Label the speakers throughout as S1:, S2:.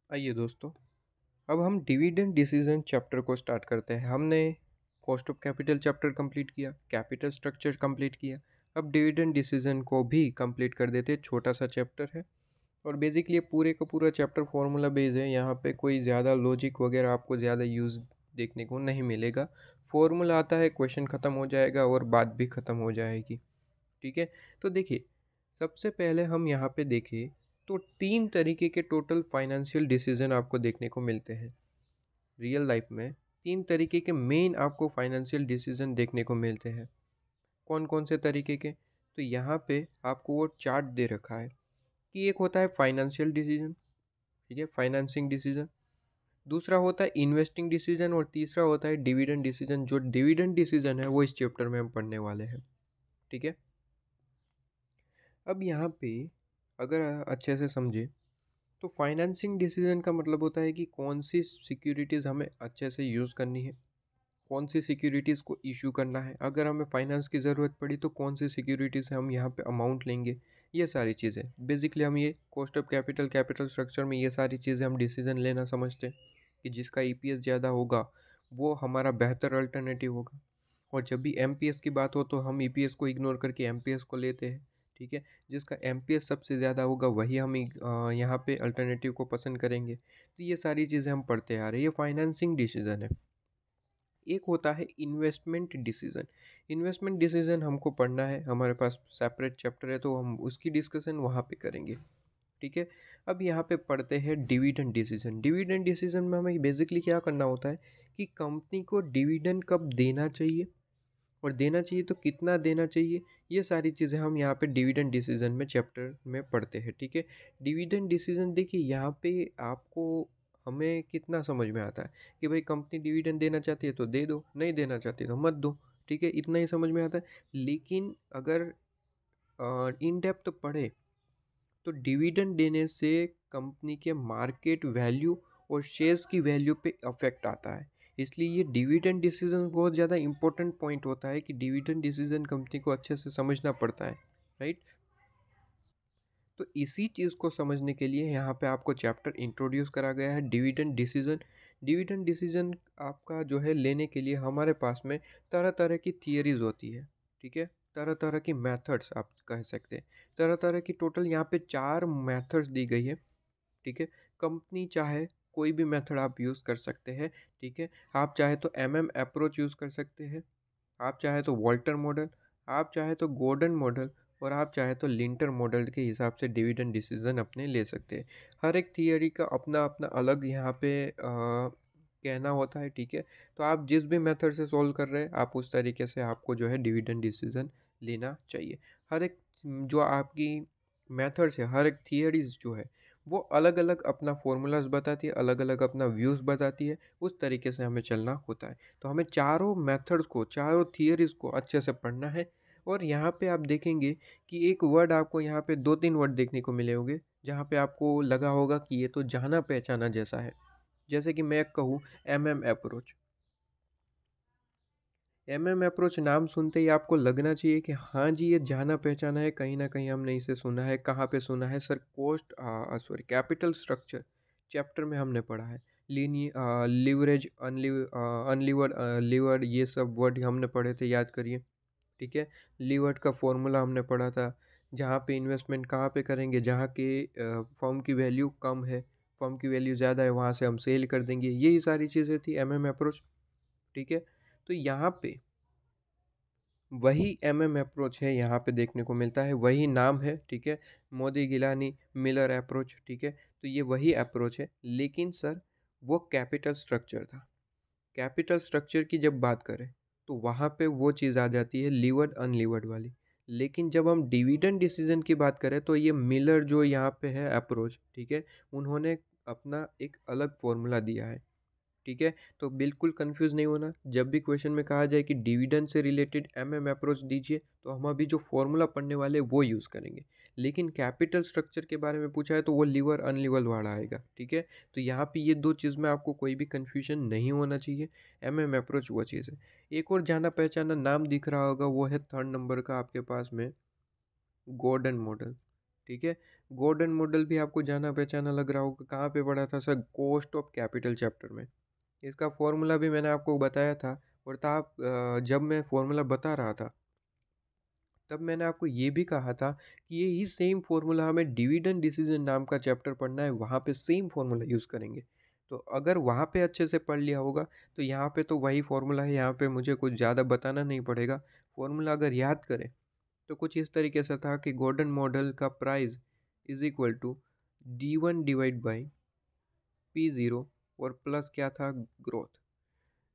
S1: आइए दोस्तों, अब हम डिविडेंड डिसीजन चैप्टर को स्टार्ट करते हैं। हमने cost of capital chapter complete किया, कैपिटल स्ट्रक्चर कंप्लीट किया। अब डिविडेंड डिसीजन को भी कंप्लीट कर देते हैं। छोटा सा चैप्टर है और बेसिकली ये पूरे का पूरा चैप्टर फॉर्मूला बेस्ड है। यहाँ पे कोई ज़्यादा लॉजिक वगैरह आपको ज़्यादा यूज़ देखने को नहीं मिलेगा। फॉर्मूला आता है, क्वेश्चन ख़त्म हो जाएगा और बात भी ख़त्म हो जाएगी। ठीक है, तो देखिए, सबसे पहले हम यहाँ पे देखें तो तीन तरीके के टोटल फाइनेंशियल डिसीजन आपको देखने को मिलते हैं रियल लाइफ में। तीन तरीके के मेन आपको फाइनेंशियल डिसीजन देखने को मिलते हैं। कौन कौन से तरीके के? तो यहाँ पे आपको वो चार्ट दे रखा है कि एक होता है फाइनेंशियल डिसीजन, ठीक है, फाइनेंसिंग डिसीजन। दूसरा होता है इन्वेस्टिंग डिसीजन और तीसरा होता है डिविडेंड डिसीजन। जो डिविडेंड डिसीजन है वो इस चैप्टर में हम पढ़ने वाले हैं। ठीक है, अब यहाँ पे अगर अच्छे से समझे तो फाइनेंसिंग डिसीजन का मतलब होता है कि कौन सी सिक्योरिटीज़ हमें अच्छे से यूज़ करनी है, कौन सी सिक्योरिटीज़ को इशू करना है, अगर हमें फाइनेंस की ज़रूरत पड़ी तो कौन सी सिक्योरिटीज़ से हम यहाँ पे अमाउंट लेंगे। ये सारी चीज़ें बेसिकली हम ये cost of capital, capital structure में ये सारी चीज़ें हम डिसीजन लेना समझते हैं कि जिसका ईपीएस ज़्यादा होगा वो हमारा बेहतर अल्टरनेटिव होगा। और जब भी एमपीएस की बात हो तो हम ईपीएस को इग्नोर करके एमपीएस को लेते हैं। ठीक है, जिसका एमपीएस सबसे ज़्यादा होगा वही हम यहाँ पे अल्टरनेटिव को पसंद करेंगे। तो ये सारी चीज़ें हम पढ़ते आ रहे हैं, ये फाइनेंसिंग डिसीजन है। एक होता है इन्वेस्टमेंट डिसीजन। इन्वेस्टमेंट डिसीजन हमको पढ़ना है, हमारे पास सेपरेट चैप्टर है तो हम उसकी डिस्कशन वहाँ पे करेंगे। ठीक है, अब यहाँ पे पढ़ते हैं डिविडेंड डिसीजन। डिविडेंड डिसीजन में हमें बेसिकली क्या करना होता है कि कंपनी को डिविडेंड कब देना चाहिए और देना चाहिए तो कितना देना चाहिए। ये सारी चीज़ें हम यहाँ पे डिविडेंड डिसीजन में चैप्टर में पढ़ते हैं। ठीक है, डिविडेंड डिसीजन देखिए यहाँ पे आपको हमें कितना समझ में आता है कि भाई कंपनी डिविडेंड देना चाहती है तो दे दो, नहीं देना चाहती तो मत दो। ठीक है, इतना ही समझ में आता है। लेकिन अगर इन डेप्थ पढ़े तो डिविडेंड देने से कंपनी के मार्केट वैल्यू और शेयर्स की वैल्यू पे अफेक्ट आता है। इसलिए ये डिविडेंड डिसीजन बहुत ज़्यादा इंपॉर्टेंट पॉइंट होता है कि डिविडेंड डिसीजन कंपनी को अच्छे से समझना पड़ता है। राइट, तो इसी चीज़ को समझने के लिए यहाँ पे आपको चैप्टर इंट्रोड्यूस करा गया है डिविडेंड डिसीजन। डिविडेंड डिसीजन आपका जो है लेने के लिए हमारे पास में तरह तरह की थियरीज होती है। ठीक है, तरह तरह की मेथड्स आप कह सकते हैं। तरह तरह की टोटल यहाँ पे 4 मेथड्स दी गई है। ठीक है, कंपनी चाहे कोई भी मेथड आप यूज़ कर सकते हैं। ठीक है, आप चाहे तो एमएम अप्रोच यूज़ कर सकते हैं, आप चाहे तो वॉल्टर मॉडल, आप चाहे तो गॉर्डन मॉडल और आप चाहे तो लिंटर मॉडल के हिसाब से डिविडेंड डिसीजन अपने ले सकते हैं। हर एक थियरी का अपना अपना अलग यहाँ पे कहना होता है। ठीक है, तो आप जिस भी मेथड से सॉल्व कर रहे हैं आप उस तरीके से आपको जो है डिविडेंड डिसीजन लेना चाहिए। हर एक जो आपकी मेथड्स है, हर एक थियरीज जो है वो अलग अलग अपना फॉर्मूलाज बताती है, अलग अलग अपना व्यूज़ बताती है। उस तरीके से हमें चलना होता है। तो हमें चारों मेथड्स को, चारों थियरीज को अच्छे से पढ़ना है। और यहाँ पे आप देखेंगे कि एक वर्ड आपको यहाँ पे दो तीन वर्ड देखने को मिले होंगे जहाँ पे आपको लगा होगा कि ये तो जाना पहचाना जैसा है। जैसे कि मैं कहूँ एमएम अप्रोच। एमएम अप्रोच नाम सुनते ही आपको लगना चाहिए कि हाँ जी ये जाना पहचाना है, कहीं ना कहीं हमने इसे सुना है। कहाँ पे सुना है सर? कैपिटल स्ट्रक्चर चैप्टर में हमने पढ़ा है। लीनी लिवरेज, अनलीवर्ड, लीवर्ड, ये सब वर्ड हमने पढ़े थे, याद करिए। ठीक है, लीवर्ड का फॉर्मूला हमने पढ़ा था। जहाँ पे इन्वेस्टमेंट कहाँ पे करेंगे, जहाँ के फर्म की वैल्यू कम है, फर्म की वैल्यू ज़्यादा है, वहाँ से हम सेल कर देंगे। यही सारी चीज़ें थी एमएम अप्रोच। ठीक है, तो यहाँ पे वही एमएम अप्रोच है, यहाँ पे देखने को मिलता है, वही नाम है। ठीक है, मोदी गिलानी मिलर अप्रोच। ठीक है, तो ये वही अप्रोच है, लेकिन सर वो कैपिटल स्ट्रक्चर था। कैपिटल स्ट्रक्चर की जब बात करें तो वहाँ पे वो चीज़ आ जाती है लीवर्ड अनलीवर्ड वाली। लेकिन जब हम डिविडेंड डिसीजन की बात करें तो ये मिलर जो यहाँ पे है अप्रोच, ठीक है, उन्होंने अपना एक अलग फॉर्मूला दिया है। ठीक है, तो बिल्कुल कंफ्यूज नहीं होना। जब भी क्वेश्चन में कहा जाए कि डिविडेंड से रिलेटेड एमएम अप्रोच दीजिए तो हम अभी जो फॉर्मूला पढ़ने वाले हैं वो यूज़ करेंगे। लेकिन कैपिटल स्ट्रक्चर के बारे में पूछा है तो वो लीवर अनलीवर वाला आएगा। ठीक है, तो यहाँ पे ये दो चीज़ में आपको कोई भी कन्फ्यूजन नहीं होना चाहिए। एमएम अप्रोच वो चीज़ है। एक और जाना पहचाना नाम दिख रहा होगा, वो है थर्ड नंबर का आपके पास में गॉर्डन मॉडल। ठीक है, गॉर्डन मॉडल भी आपको जाना पहचाना लग रहा होगा, कहाँ पे पढ़ा था sir? Cost of capital chapter में। इसका फॉर्मूला भी मैंने आपको बताया था, और जब मैं फॉर्मूला बता रहा था तब मैंने आपको ये भी कहा था कि ये ही सेम फॉर्मूला हमें डिविडेंड डिसीजन नाम का चैप्टर पढ़ना है, वहाँ पे सेम फॉर्मूला यूज़ करेंगे। तो अगर वहाँ पे अच्छे से पढ़ लिया होगा तो यहाँ पे तो वही फॉर्मूला है, यहाँ पे मुझे कुछ ज़्यादा बताना नहीं पड़ेगा। फॉर्मूला अगर याद करें तो कुछ इस तरीके से था कि गॉर्डन मॉडल का price is equal to D1 divide by P0 और प्लस क्या था, ग्रोथ।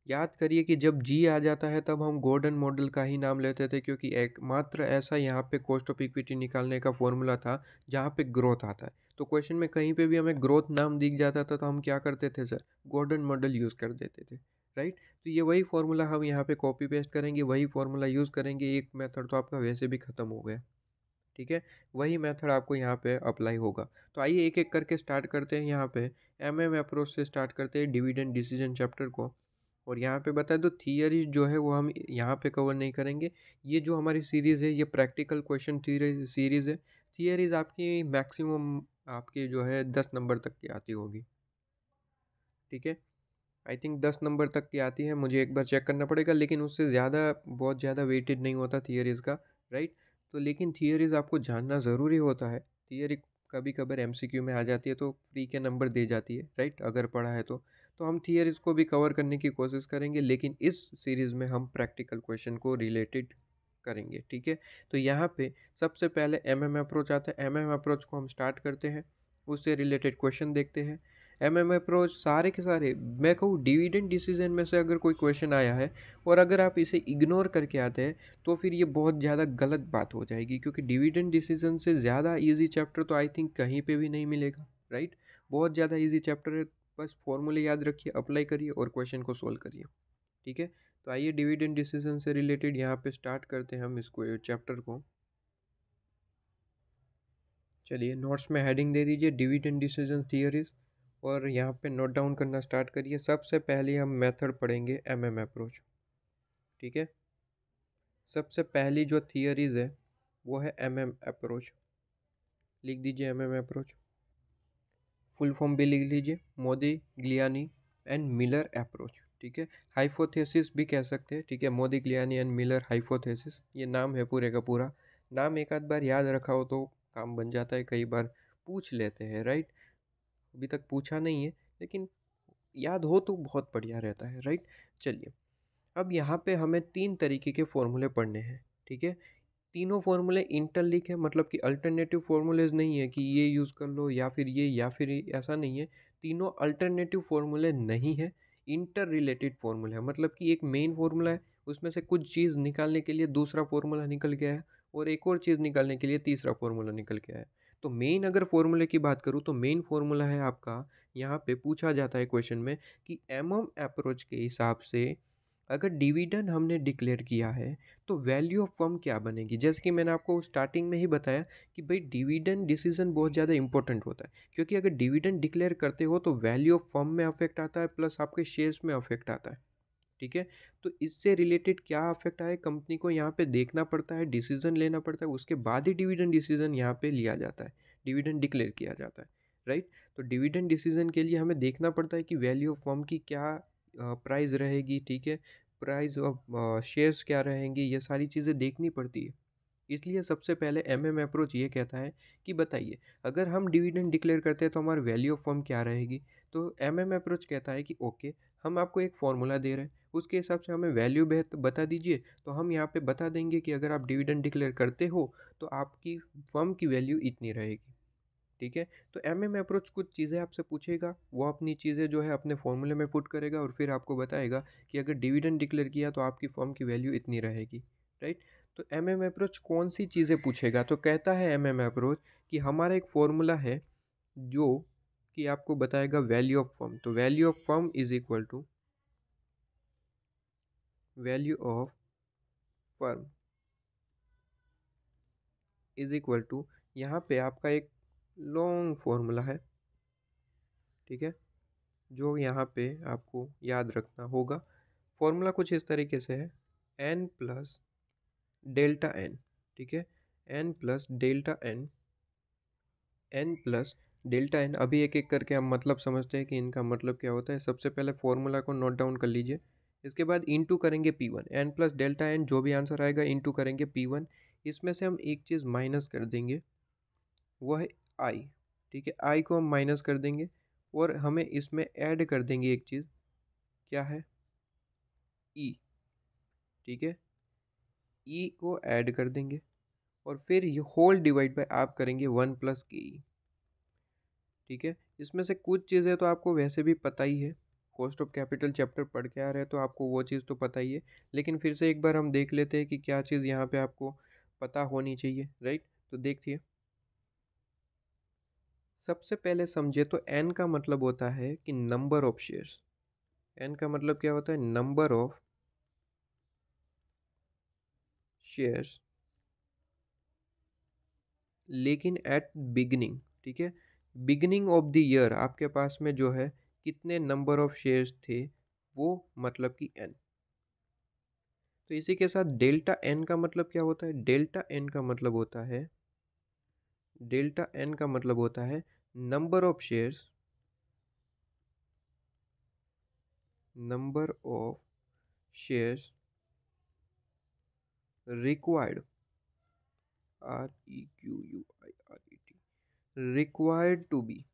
S1: याद करिए कि जब जी आ जाता है तब हम गॉर्डन मॉडल का ही नाम लेते थे, क्योंकि एकमात्र ऐसा यहाँ पे कॉस्ट ऑफ इक्विटी निकालने का फॉर्मूला था जहाँ पे ग्रोथ आता है। तो क्वेश्चन में कहीं पे भी हमें ग्रोथ नाम दिख जाता था तो हम क्या करते थे सर? गॉर्डन मॉडल यूज़ कर देते थे, राइट? तो ये वही फॉर्मूला हम यहाँ पे कॉपी पेस्ट करेंगे, वही फॉर्मूला यूज़ करेंगे। एक मेथड तो आपका वैसे भी ख़त्म हो गया, ठीक है? वही मेथड आपको यहाँ पे अप्लाई होगा। तो आइए एक एक करके स्टार्ट करते हैं। यहाँ पे अप्रोच से स्टार्ट करते हैं डिविडेंड डिसीजन चैप्टर को। और यहाँ पे बता दो, थियरीज जो है वो हम यहाँ पे कवर नहीं करेंगे। ये जो हमारी सीरीज़ है ये प्रैक्टिकल क्वेश्चन सीरीज़ है। थियरीज आपकी मैक्सिमम आपकी जो है 10 नंबर तक की आती होगी, ठीक है? आई थिंक 10 नंबर तक की आती है, मुझे एक बार चेक करना पड़ेगा, लेकिन उससे ज़्यादा बहुत ज़्यादा वेटेड नहीं होता थियरीज़ का, राइट? तो लेकिन थियरीज़ आपको जानना ज़रूरी होता है। थियरी कभी कभार एमसीक्यू में आ जाती है तो फ्री के नंबर दे जाती है, राइट? अगर पढ़ा है तो हम थियरीज़ को भी कवर करने की कोशिश करेंगे, लेकिन इस सीरीज़ में हम प्रैक्टिकल क्वेश्चन को रिलेटेड करेंगे, ठीक है? तो यहाँ पे सबसे पहले अप्रोच आता है। अप्रोच को हम स्टार्ट करते हैं, उससे रिलेटेड क्वेश्चन देखते हैं। अप्रोच सारे के सारे, मैं कहूँ डिविडेंड डिसीजन में से अगर कोई क्वेश्चन आया है और अगर आप इसे इग्नोर करके आते हैं तो फिर ये बहुत ज़्यादा गलत बात हो जाएगी, क्योंकि डिविडेंड डिसीजन से ज़्यादा इजी चैप्टर तो आई थिंक कहीं पे भी नहीं मिलेगा, राइट? बहुत ज़्यादा इजी चैप्टर है। बस फॉर्मूले याद रखिए, अप्लाई करिए और क्वेश्चन को सोल्व करिए, ठीक है? तो आइए डिविडेंड डिसीजन से रिलेटेड यहाँ पे स्टार्ट करते हैं हम इसको चैप्टर को। चलिए नोट्स में हेडिंग दे दीजिए डिविडेंड डिसीजन थियरीज, और यहाँ पे नोट डाउन करना स्टार्ट करिए। सबसे पहले हम मेथड पढ़ेंगे अप्रोच, ठीक है? सबसे पहली जो थियरीज है वो है अप्रोच। लिख दीजिए अप्रोच, फुल फॉर्म भी लिख लीजिए, मोदी, ग्लियानी एंड मिलर अप्रोच, ठीक है? हाइपोथेसिस भी कह सकते हैं, ठीक है? मोदी, ग्लियानी एंड मिलर हाइपोथेसिस, ये नाम है पूरे का पूरा। नाम एक आध बार याद रखा हो तो काम बन जाता है, कई बार पूछ लेते हैं, राइट? अभी तक पूछा नहीं है, लेकिन याद हो तो बहुत बढ़िया रहता है, राइट? चलिए, अब यहाँ पे हमें 3 तरीके के फॉर्मूले पढ़ने हैं, ठीक है? तीनों फॉर्मूले इंटरलिंक है, मतलब कि अल्टरनेटिव फॉर्मूलेज नहीं है कि ये यूज़ कर लो या फिर ये या फिर ये, ऐसा नहीं है। तीनों अल्टरनेटिव फॉर्मूले नहीं है, इंटर रिलेटेड फॉर्मूला है। मतलब कि एक मेन फॉर्मूला है, उसमें से कुछ चीज़ निकालने के लिए दूसरा फॉर्मूला निकल गया है, और एक और चीज़ निकालने के लिए तीसरा फॉर्मूला निकल गया है। तो मेन अगर फॉर्मूले की बात करूँ तो मेन फॉर्मूला है आपका, यहाँ पे पूछा जाता है क्वेश्चन में कि अप्रोच के हिसाब से अगर डिविडेंड हमने डिक्लेयर किया है तो वैल्यू ऑफ फर्म क्या बनेगी। जैसे कि मैंने आपको स्टार्टिंग में ही बताया कि भाई डिविडेंड डिसीजन बहुत ज़्यादा इंपॉर्टेंट होता है, क्योंकि अगर डिविडेंड डिक्लेयर करते हो तो वैल्यू ऑफ फर्म में अफेक्ट आता है, प्लस आपके शेयर्स में अफेक्ट आता है, ठीक है? तो इससे रिलेटेड क्या अफेक्ट आए कंपनी को यहाँ पे देखना पड़ता है, डिसीजन लेना पड़ता है, उसके बाद ही डिविडेंड डिसीजन यहाँ पे लिया जाता है, डिविडेंड डिक्लेयर किया जाता है, राइट? तो डिविडेंड डिसीजन के लिए हमें देखना पड़ता है कि वैल्यू ऑफ फर्म की क्या प्राइस रहेगी, ठीक है? प्राइस ऑफ शेयर्स क्या रहेंगे, ये सारी चीज़ें देखनी पड़ती है। इसलिए सबसे पहले अप्रोच ये कहता है कि बताइए, अगर हम डिविडेंड डिक्लेयर करते हैं तो हमारी वैल्यू ऑफ फर्म क्या रहेगी। तो अप्रोच कहता है कि ओके, हम आपको एक फॉर्मूला दे रहे हैं, उसके हिसाब से हमें वैल्यू बता दीजिए। तो हम यहाँ पे बता देंगे कि अगर आप डिविडेंड डिक्लेयर करते हो तो आपकी फर्म की वैल्यू इतनी रहेगी, ठीक है? तो अप्रोच कुछ चीज़ें आपसे पूछेगा, वो अपनी चीज़ें जो है अपने फॉर्मूले में पुट करेगा और फिर आपको बताएगा कि अगर डिविडेंड डिक्लेयर किया तो आपकी फर्म की वैल्यू इतनी रहेगी, राइट? तो अप्रोच कौन सी चीज़ें पूछेगा, तो कहता है अप्रोच कि हमारा एक फॉर्मूला है जो कि आपको बताएगा वैल्यू ऑफ फर्म। तो value of firm is equal to value of firm is equal to, यहाँ पे आपका एक लॉन्ग फॉर्मूला है, ठीक है? जो यहाँ पे आपको याद रखना होगा। फॉर्मूला कुछ इस तरीके से है, एन प्लस डेल्टा एन, ठीक है? N plus delta n n plus delta n. अभी एक एक करके हम मतलब समझते हैं कि इनका मतलब क्या होता है। सबसे पहले फॉर्मूला को नोट डाउन कर लीजिए। इसके बाद इंटू करेंगे P1, N plus delta N, जो भी आंसर आएगा इंटू करेंगे P1। इसमें से हम एक चीज़ माइनस कर देंगे, वो है आई। ठीक है, आई को हम माइनस कर देंगे और हमें इसमें ऐड कर देंगे एक चीज़, क्या है, ई। ठीक है, ई को ऐड कर देंगे और फिर ये होल डिवाइड बाय आप करेंगे 1 + ke। ठीक है, इसमें से कुछ चीज़ें तो आपको वैसे भी पता ही है, कॉस्ट ऑफ कैपिटल चैप्टर पढ़ के आ रहे हैं तो आपको वो चीज़ तो पता ही है, लेकिन फिर से एक बार हम देख लेते हैं कि क्या चीज़ यहाँ पे आपको पता होनी चाहिए, राइट। तो देखिए, सबसे पहले समझे तो एन का मतलब होता है कि नंबर ऑफ शेयर्स। एन का मतलब क्या होता है, नंबर ऑफ शेयर्स, लेकिन एट बिगनिंग। ठीक है, बिगनिंग ऑफ द ईयर आपके पास में जो है कितने नंबर ऑफ शेयर्स थे, वो मतलब कि एन। तो इसी के साथ डेल्टा एन का मतलब क्या होता है, डेल्टा एन का मतलब होता है, डेल्टा एन का मतलब होता है number of shares, number of shares required, REQUIRED, required to be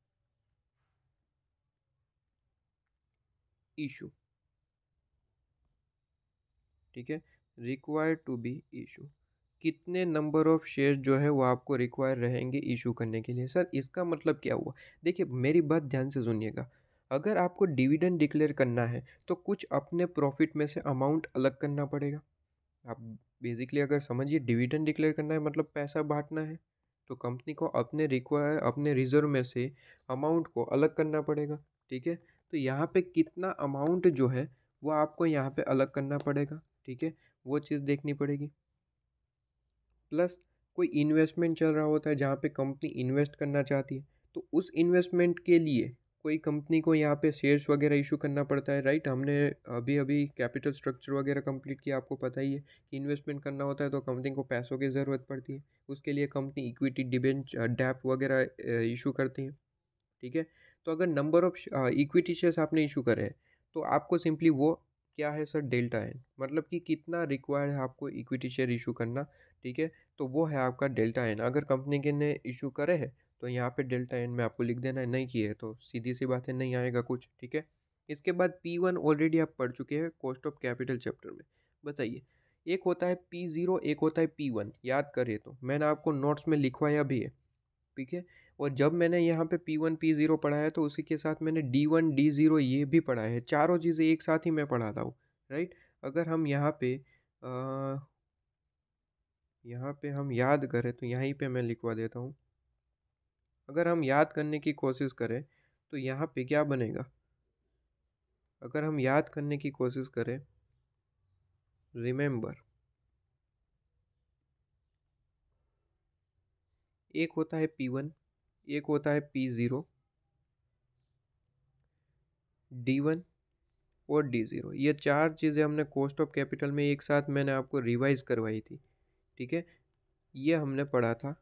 S1: issue. ठीक है, रिक्वायर्ड टू बी इशू, कितने नंबर ऑफ शेयर जो है वो आपको रिक्वायर रहेंगे इशू करने के लिए। सर इसका मतलब क्या हुआ, देखिए मेरी बात ध्यान से सुनिएगा। अगर आपको डिविडेंड डिक्लेयर करना है तो कुछ अपने प्रॉफिट में से अमाउंट अलग करना पड़ेगा। आप बेसिकली अगर समझिए, डिविडेंड डिक्लेयर करना है मतलब पैसा बांटना है, तो कंपनी को अपने रिजर्व में से अमाउंट को अलग करना पड़ेगा। ठीक है, तो यहाँ पे कितना अमाउंट जो है वो आपको यहाँ पे अलग करना पड़ेगा। ठीक है, वो चीज़ देखनी पड़ेगी। प्लस कोई इन्वेस्टमेंट चल रहा होता है जहाँ पे कंपनी इन्वेस्ट करना चाहती है, तो उस इन्वेस्टमेंट के लिए कोई कंपनी को यहाँ पे शेयर्स वगैरह इशू करना पड़ता है, राइट। हमने अभी अभी कैपिटल स्ट्रक्चर वगैरह कंप्लीट किया, आपको पता ही है कि इन्वेस्टमेंट करना होता है तो कंपनी को पैसों की ज़रूरत पड़ती है। उसके लिए कंपनी इक्विटी डिबेंचर डैप वगैरह इशू करती है। ठीक है, तो अगर नंबर ऑफ इक्विटी शेयर्स आपने इशू करे हैं तो आपको सिंपली वो क्या है सर, डेल्टा एन, मतलब कि कितना रिक्वायर्ड है आपको इक्विटी शेयर इशू करना। ठीक है, तो वो है आपका डेल्टा एन। अगर कंपनी के ने इशू करे हैं तो यहाँ पे डेल्टा एन में आपको लिख देना है, नहीं किए तो सीधी सी बात है नहीं आएगा कुछ। ठीक है, इसके बाद P1 ऑलरेडी आप पढ़ चुके हैं कॉस्ट ऑफ कैपिटल चैप्टर में। बताइए, एक होता है P0, एक होता है P1, याद करिए तो मैंने आपको नोट्स में लिखवाया भी है। ठीक है, और जब मैंने यहाँ पे P1 P0 पढ़ा है तो उसी के साथ मैंने D1 D0 ये भी पढ़ा है, चारों चीज़ें एक साथ ही मैं पढ़ाता हूँ, राइट। अगर हम यहाँ पे हम याद करें तो यहीं पे मैं लिखवा देता हूँ। अगर हम याद करने की कोशिश करें तो यहाँ पे क्या बनेगा, अगर हम याद करने की कोशिश करें, रिमेंबर, एक होता है P1, एक होता है P0, D1 और D0, ये चार चीज़ें हमने कॉस्ट ऑफ कैपिटल में एक साथ मैंने आपको रिवाइज करवाई थी। ठीक है, ये हमने पढ़ा था।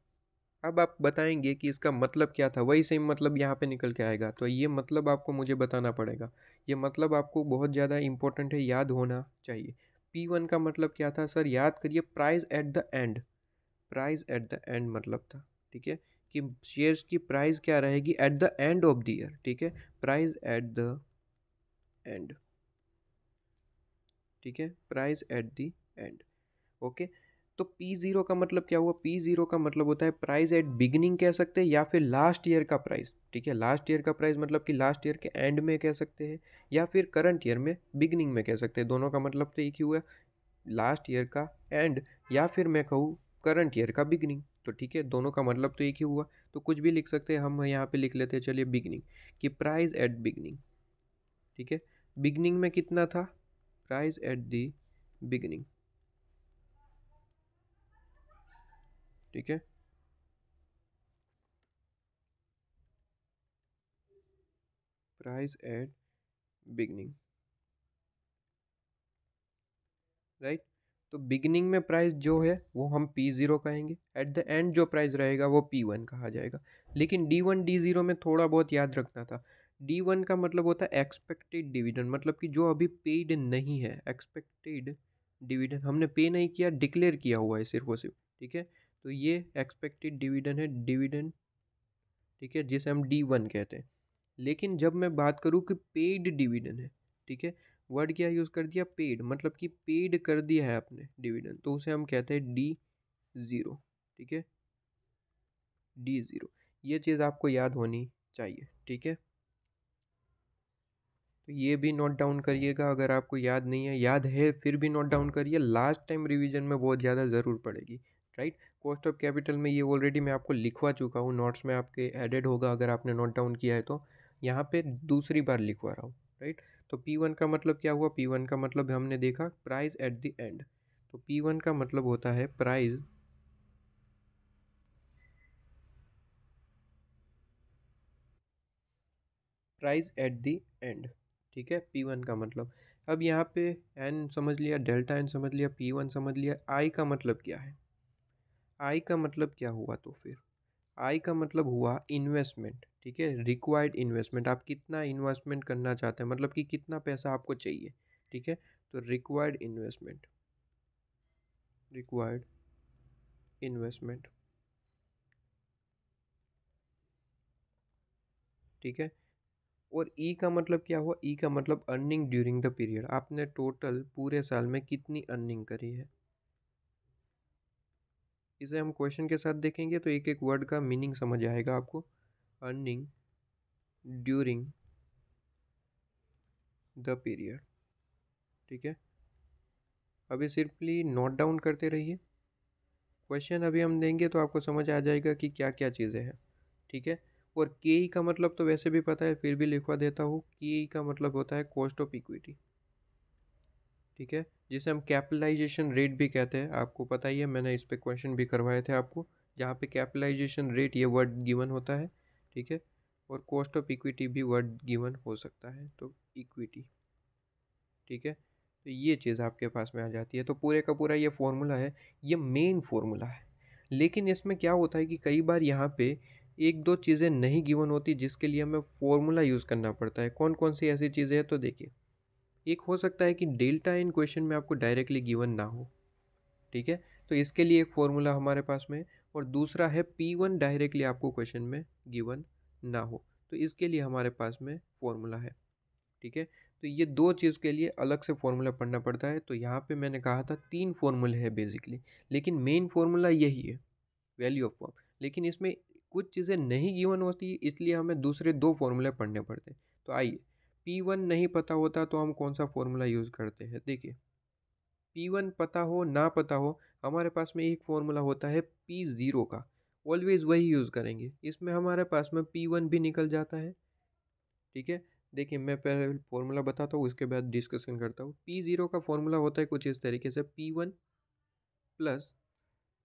S1: अब आप बताएंगे कि इसका मतलब क्या था, वही सेम मतलब यहाँ पे निकल के आएगा, तो ये मतलब आपको मुझे बताना पड़ेगा। ये मतलब आपको बहुत ज़्यादा इंपॉर्टेंट है, याद होना चाहिए। P1 का मतलब क्या था सर, याद करिए, price at the end. Price at the end मतलब था, ठीक है, कि शेयर्स की प्राइस क्या रहेगी at the end of the year. ठीक है, प्राइस एट द एंड। ठीक है, price at the end. Okay, तो P0 का मतलब क्या हुआ, P0 का मतलब होता है प्राइस एट बिगिनिंग कह सकते हैं या फिर लास्ट ईयर का प्राइस। ठीक है, लास्ट ईयर का प्राइस मतलब कि लास्ट ईयर के एंड में कह सकते हैं या फिर करंट ईयर में बिगिनिंग में कह सकते हैं, दोनों का मतलब तो एक ही हुआ, लास्ट ईयर का एंड या फिर मैं कहूँ करंट ईयर का बिगिनिंग। तो ठीक है, दोनों का मतलब तो एक ही हुआ, तो कुछ भी लिख सकते हैं हम, यहाँ पे लिख लेते हैं चलिए बिगिनिंग, कि प्राइस एट बिगिनिंग। ठीक है, बिगिनिंग में कितना था, प्राइस एट द बिगिनिंग। ठीक है, प्राइस एट बिगनिंग, राइट। तो बिगिनिंग में प्राइस जो है वो हम P0 कहेंगे, एट द एंड जो प्राइस रहेगा वो P1 कहा जाएगा। लेकिन D1 D0 में थोड़ा बहुत याद रखना था। D1 का मतलब होता है एक्सपेक्टेड डिविडेंड, मतलब कि जो अभी पेड नहीं है, एक्सपेक्टेड डिविडेंड हमने पे नहीं किया, डिक्लेयर किया हुआ है सिर्फ और सिर्फ, ठीक है। तो ये एक्सपेक्टेड डिविडेंड है, डिविडेंड, ठीक है, जिसे हम D1 कहते हैं। लेकिन जब मैं बात करूँ कि पेड डिविडेंड है, ठीक है, वर्ड क्या यूज़ कर दिया, पेड, मतलब कि पेड कर दिया है आपने डिविडेंड, तो उसे हम कहते हैं D0, ठीक है, D0। ये चीज़ आपको याद होनी चाहिए, ठीक है। तो ये भी नोट डाउन करिएगा, अगर आपको याद नहीं है, याद है फिर भी नोट डाउन करिए, लास्ट टाइम रिवीजन में बहुत ज़्यादा ज़रूर पड़ेगी, राइट। कॉस्ट ऑफ कैपिटल में ये ऑलरेडी मैं आपको लिखवा चुका हूँ, नोट्स में आपके एडेड होगा अगर आपने नोट डाउन किया है तो। यहाँ पे दूसरी बार लिखवा रहा हूँ, राइट। तो P1 का मतलब क्या हुआ, P1 का मतलब हमने देखा प्राइस एट द एंड। तो P1 का मतलब होता है प्राइस एट द एंड, ठीक है, P1 का मतलब। अब यहाँ पे N समझ लिया, डेल्टा N समझ लिया, P1 समझ लिया, I का मतलब क्या है, I का मतलब क्या हुआ, तो फिर आई का मतलब हुआ इन्वेस्टमेंट, ठीक है, रिक्वायर्ड इन्वेस्टमेंट, आप कितना इन्वेस्टमेंट करना चाहते हैं, मतलब कि कितना पैसा आपको चाहिए, ठीक है। तो रिक्वायर्ड इन्वेस्टमेंट, रिक्वायर्ड इन्वेस्टमेंट, ठीक है। और ई का मतलब क्या हुआ, ई का मतलब अर्निंग ड्यूरिंग द पीरियड, आपने टोटल पूरे साल में कितनी अर्निंग करी है। इसे हम क्वेश्चन के साथ देखेंगे तो एक एक वर्ड का मीनिंग समझ आएगा आपको। अर्निंग ड्यूरिंग द पीरियड, ठीक है। अभी सिर्फली नोट डाउन करते रहिए, क्वेश्चन अभी हम देंगे तो आपको समझ आ जाएगा कि क्या क्या चीज़ें हैं, ठीक है। और के ई का मतलब तो वैसे भी पता है, फिर भी लिखवा देता हूँ, के ई का मतलब होता है कॉस्ट ऑफ इक्विटी, ठीक है, जिसे हम कैपिटलाइजेशन रेट भी कहते हैं, आपको पता ही है, मैंने इस पे क्वेश्चन भी करवाए थे आपको, जहाँ पे कैपिटलाइजेशन रेट ये वर्ड गिवन होता है, ठीक है। और कॉस्ट ऑफ इक्विटी भी वर्ड गिवन हो सकता है, तो इक्विटी, ठीक है। तो ये चीज़ आपके पास में आ जाती है, तो पूरे का पूरा ये फॉर्मूला है, ये मेन फॉर्मूला है। लेकिन इसमें क्या होता है कि कई बार यहाँ पे एक दो चीज़ें नहीं गिवन होती जिसके लिए हमें फॉर्मूला यूज़ करना पड़ता है। कौन कौन सी ऐसी चीज़ें हैं, तो देखिए, एक हो सकता है कि डेल्टा इन क्वेश्चन में आपको डायरेक्टली गिवन ना हो, ठीक है, तो इसके लिए एक फॉर्मूला हमारे पास में है। और दूसरा है P1 डायरेक्टली आपको क्वेश्चन में गिवन ना हो, तो इसके लिए हमारे पास में फॉर्मूला है, ठीक है। तो ये दो चीज़ के लिए अलग से फॉर्मूला पढ़ना पड़ता है। तो यहाँ पे मैंने कहा था 3 फॉर्मूले हैं बेसिकली, लेकिन मेन फॉर्मूला यही है, वैल्यू ऑफ फॉर्म। लेकिन इसमें कुछ चीज़ें नहीं गिवन होती, इसलिए हमें दूसरे 2 फॉर्मूले पढ़ने पड़ते हैं। तो आइए, P1 नहीं पता होता तो हम कौन सा फॉर्मूला यूज़ करते हैं, देखिए, P1 पता हो ना पता हो, हमारे पास में एक फॉर्मूला होता है P0 का, ऑलवेज वही यूज़ करेंगे। इसमें हमारे पास में P1 भी निकल जाता है, ठीक है। देखिए, मैं पहले फॉर्मूला बताता हूँ, उसके बाद डिस्कशन करता हूँ। P0 का फॉर्मूला होता है कुछ इस तरीके से, P1 प्लस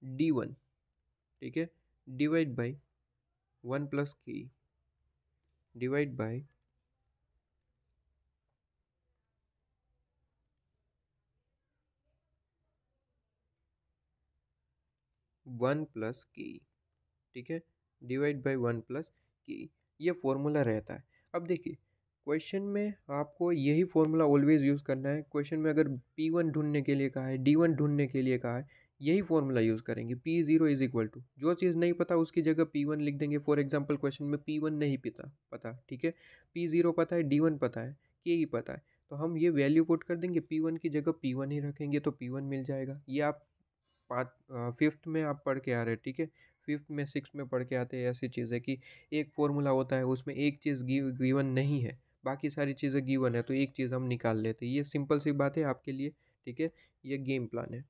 S1: D1, ठीक है, डिवाइड बाई 1 प्लस के, डिवाइड बाई 1 प्लस के, ठीक है, डिवाइड बाई 1 प्लस के, ये फॉर्मूला रहता है। अब देखिए, क्वेश्चन में आपको यही फॉर्मूला ऑलवेज यूज़ करना है। क्वेश्चन में अगर P1 ढूंढने के लिए कहा है, D1 ढूंढने के लिए कहा है, यही फॉर्मूला यूज़ करेंगे। P0 इज इक्वल टू, जो चीज़ नहीं पता उसकी जगह P1 लिख देंगे। फॉर एग्जांपल क्वेश्चन में P1 नहीं पता, ठीक है, P0 पता है, D1 पता है, के ही पता है, तो हम ये वैल्यू पुट कर देंगे, P1 की जगह P1 ही रखेंगे तो P1 मिल जाएगा। ये आप फिफ्थ में आप पढ़ के आ रहे हैं, ठीक है, फिफ्थ में सिक्स में पढ़ के आते हैं। ऐसी चीज़ है कि एक फॉर्मूला होता है, उसमें एक चीज़ गिवन नहीं है, बाकी सारी चीज़ें गिवन है, तो एक चीज़ हम निकाल लेते हैं। ये सिंपल सी बात है आपके लिए, ठीक है, ये गेम प्लान है।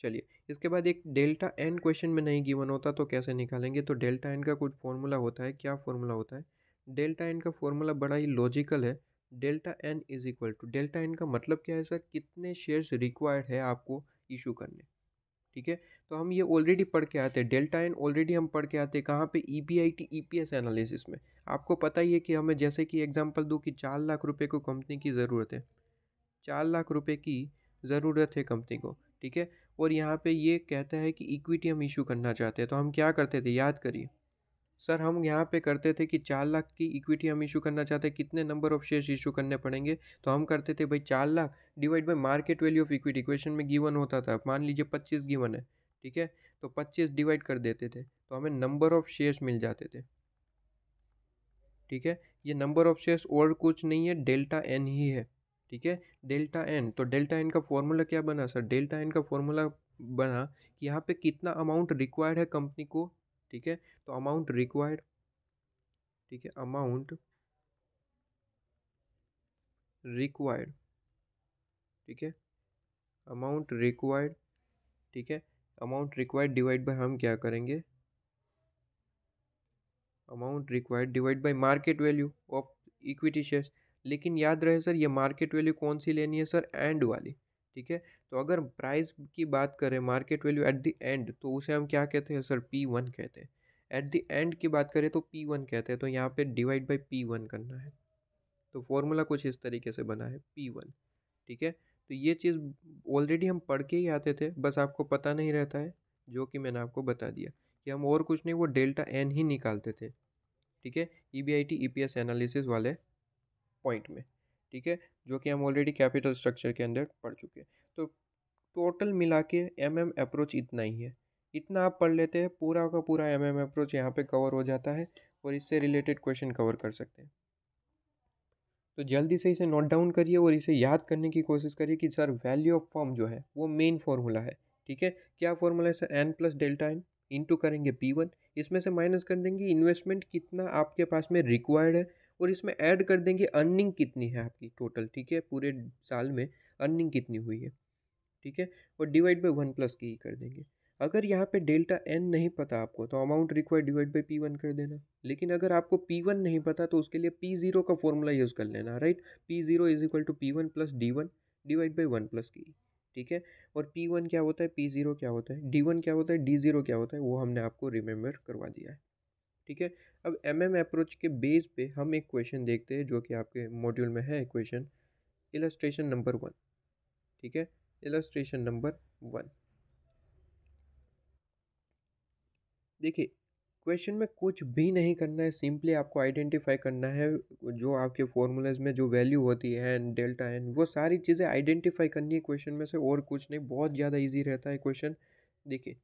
S1: चलिए, इसके बाद एक डेल्टा एन क्वेश्चन में नहीं गिवन होता तो कैसे निकालेंगे। तो डेल्टा एन का कुछ फॉर्मूला होता है, क्या फॉर्मूला होता है, डेल्टा एन का फॉर्मूला बड़ा ही लॉजिकल है। Delta n is equal to, delta n का मतलब क्या है सर, कितने शेयर्स रिक्वायर्ड है आपको इशू करने, ठीक है। तो हम ये ऑलरेडी पढ़ के आते हैं, डेल्टा एन ऑलरेडी हम पढ़ के आते हैं कहाँ पे, EBIT EPS एनालिसिस में। आपको पता ही है कि हमें, जैसे कि एग्जांपल दूँ कि 4 लाख रुपए को कंपनी की ज़रूरत है, 4 लाख रुपए की ज़रूरत है कंपनी को, ठीक है। और यहाँ पे ये कहता है कि इक्विटी हम इशू करना चाहते हैं, तो हम क्या करते थे याद करिए सर। हम यहाँ पे करते थे कि 4 लाख की इक्विटी हम इशू करना चाहते हैं, कितने नंबर ऑफ शेयर्स इशू करने पड़ेंगे, तो हम करते थे भाई 4 lakh divide by market value of equity. Equation में गिवन होता था, मान लीजिए 25 गिवन है, ठीक है, तो 25 डिवाइड कर देते थे तो हमें नंबर ऑफ शेयर्स मिल जाते थे। ठीक है, ये नंबर ऑफ शेयर्स और कुछ नहीं है, डेल्टा एन ही है। ठीक है, डेल्टा एन, तो डेल्टा एन का फॉर्मूला क्या बना सर? डेल्टा एन का फॉर्मूला बना कि यहाँ पे कितना अमाउंट रिक्वायर्ड है कंपनी को। ठीक है, तो अमाउंट रिक्वायर्ड, ठीक है, अमाउंट रिक्वायर्ड, ठीक है, अमाउंट रिक्वायर्ड, ठीक है, अमाउंट रिक्वायर्ड डिवाइड बाय हम क्या करेंगे, amount required divide by market value of equity shares. लेकिन याद रहे सर, ये मार्केट वैल्यू कौन सी लेनी है सर? एंड वाली। ठीक है, तो अगर प्राइस की बात करें market value at the end, तो उसे हम क्या कहते हैं सर? P1 कहते हैं। एट द एंड की बात करें तो P1 कहते हैं, तो यहाँ पे डिवाइड बाई P1 करना है। तो फॉर्मूला कुछ इस तरीके से बना है P1। ठीक है, तो ये चीज़ ऑलरेडी हम पढ़ के ही आते थे, बस आपको पता नहीं रहता है, जो कि मैंने आपको बता दिया कि हम और कुछ नहीं, वो डेल्टा एन ही निकालते थे। ठीक है, EBIT EPS एनालिसिस वाले पॉइंट में। ठीक है, जो कि हम ऑलरेडी कैपिटल स्ट्रक्चर के अंदर पढ़ चुके हैं। तो टोटल मिला के अप्रोच इतना ही है। इतना आप पढ़ लेते हैं, पूरा का पूरा अप्रोच यहाँ पे कवर हो जाता है और इससे रिलेटेड क्वेश्चन कवर कर सकते हैं। तो जल्दी से इसे नोट डाउन करिए और इसे याद करने की कोशिश करिए कि सर वैल्यू ऑफ फर्म जो है वो मेन फॉर्मूला है। ठीक है, क्या फॉर्मूला है sir? N plus delta N into करेंगे P1, इसमें से माइनस कर देंगे इन्वेस्टमेंट कितना आपके पास में रिक्वायर्ड है, और इसमें ऐड कर देंगे अर्निंग कितनी है आपकी टोटल। ठीक है, पूरे साल में अर्निंग कितनी हुई है। ठीक है, और डिवाइड बाई 1 प्लस की ही कर देंगे। अगर यहाँ पे डेल्टा एन नहीं पता आपको, तो amount required divide by P1 कर देना। लेकिन अगर आपको P1 नहीं पता, तो उसके लिए P0 का फॉर्मूला यूज़ कर लेना, right. P0 is equal to P1 plus D1 divide by 1 plus की। ठीक है, और P1 क्या होता है, P0 क्या होता है, D1 क्या होता है, D0 क्या होता है, वो हमने आपको रिमेंबर करवा दिया है। ठीक है, अब अप्रोच के बेस पे हम एक क्वेश्चन देखते हैं, जो कि आपके मॉड्यूल में है क्वेश्चन, इलस्ट्रेशन नंबर 1। ठीक है, इलस्ट्रेशन नंबर 1। देखिए, क्वेश्चन में कुछ भी नहीं करना है, सिंपली आपको आइडेंटिफाई करना है जो आपके फॉर्मूलाज में जो वैल्यू होती है एन डेल्टा एन, वो सारी चीज़ें आइडेंटिफाई करनी है क्वेश्चन में से, और कुछ नहीं। बहुत ज़्यादा इजी रहता है क्वेश्चन। देखिए,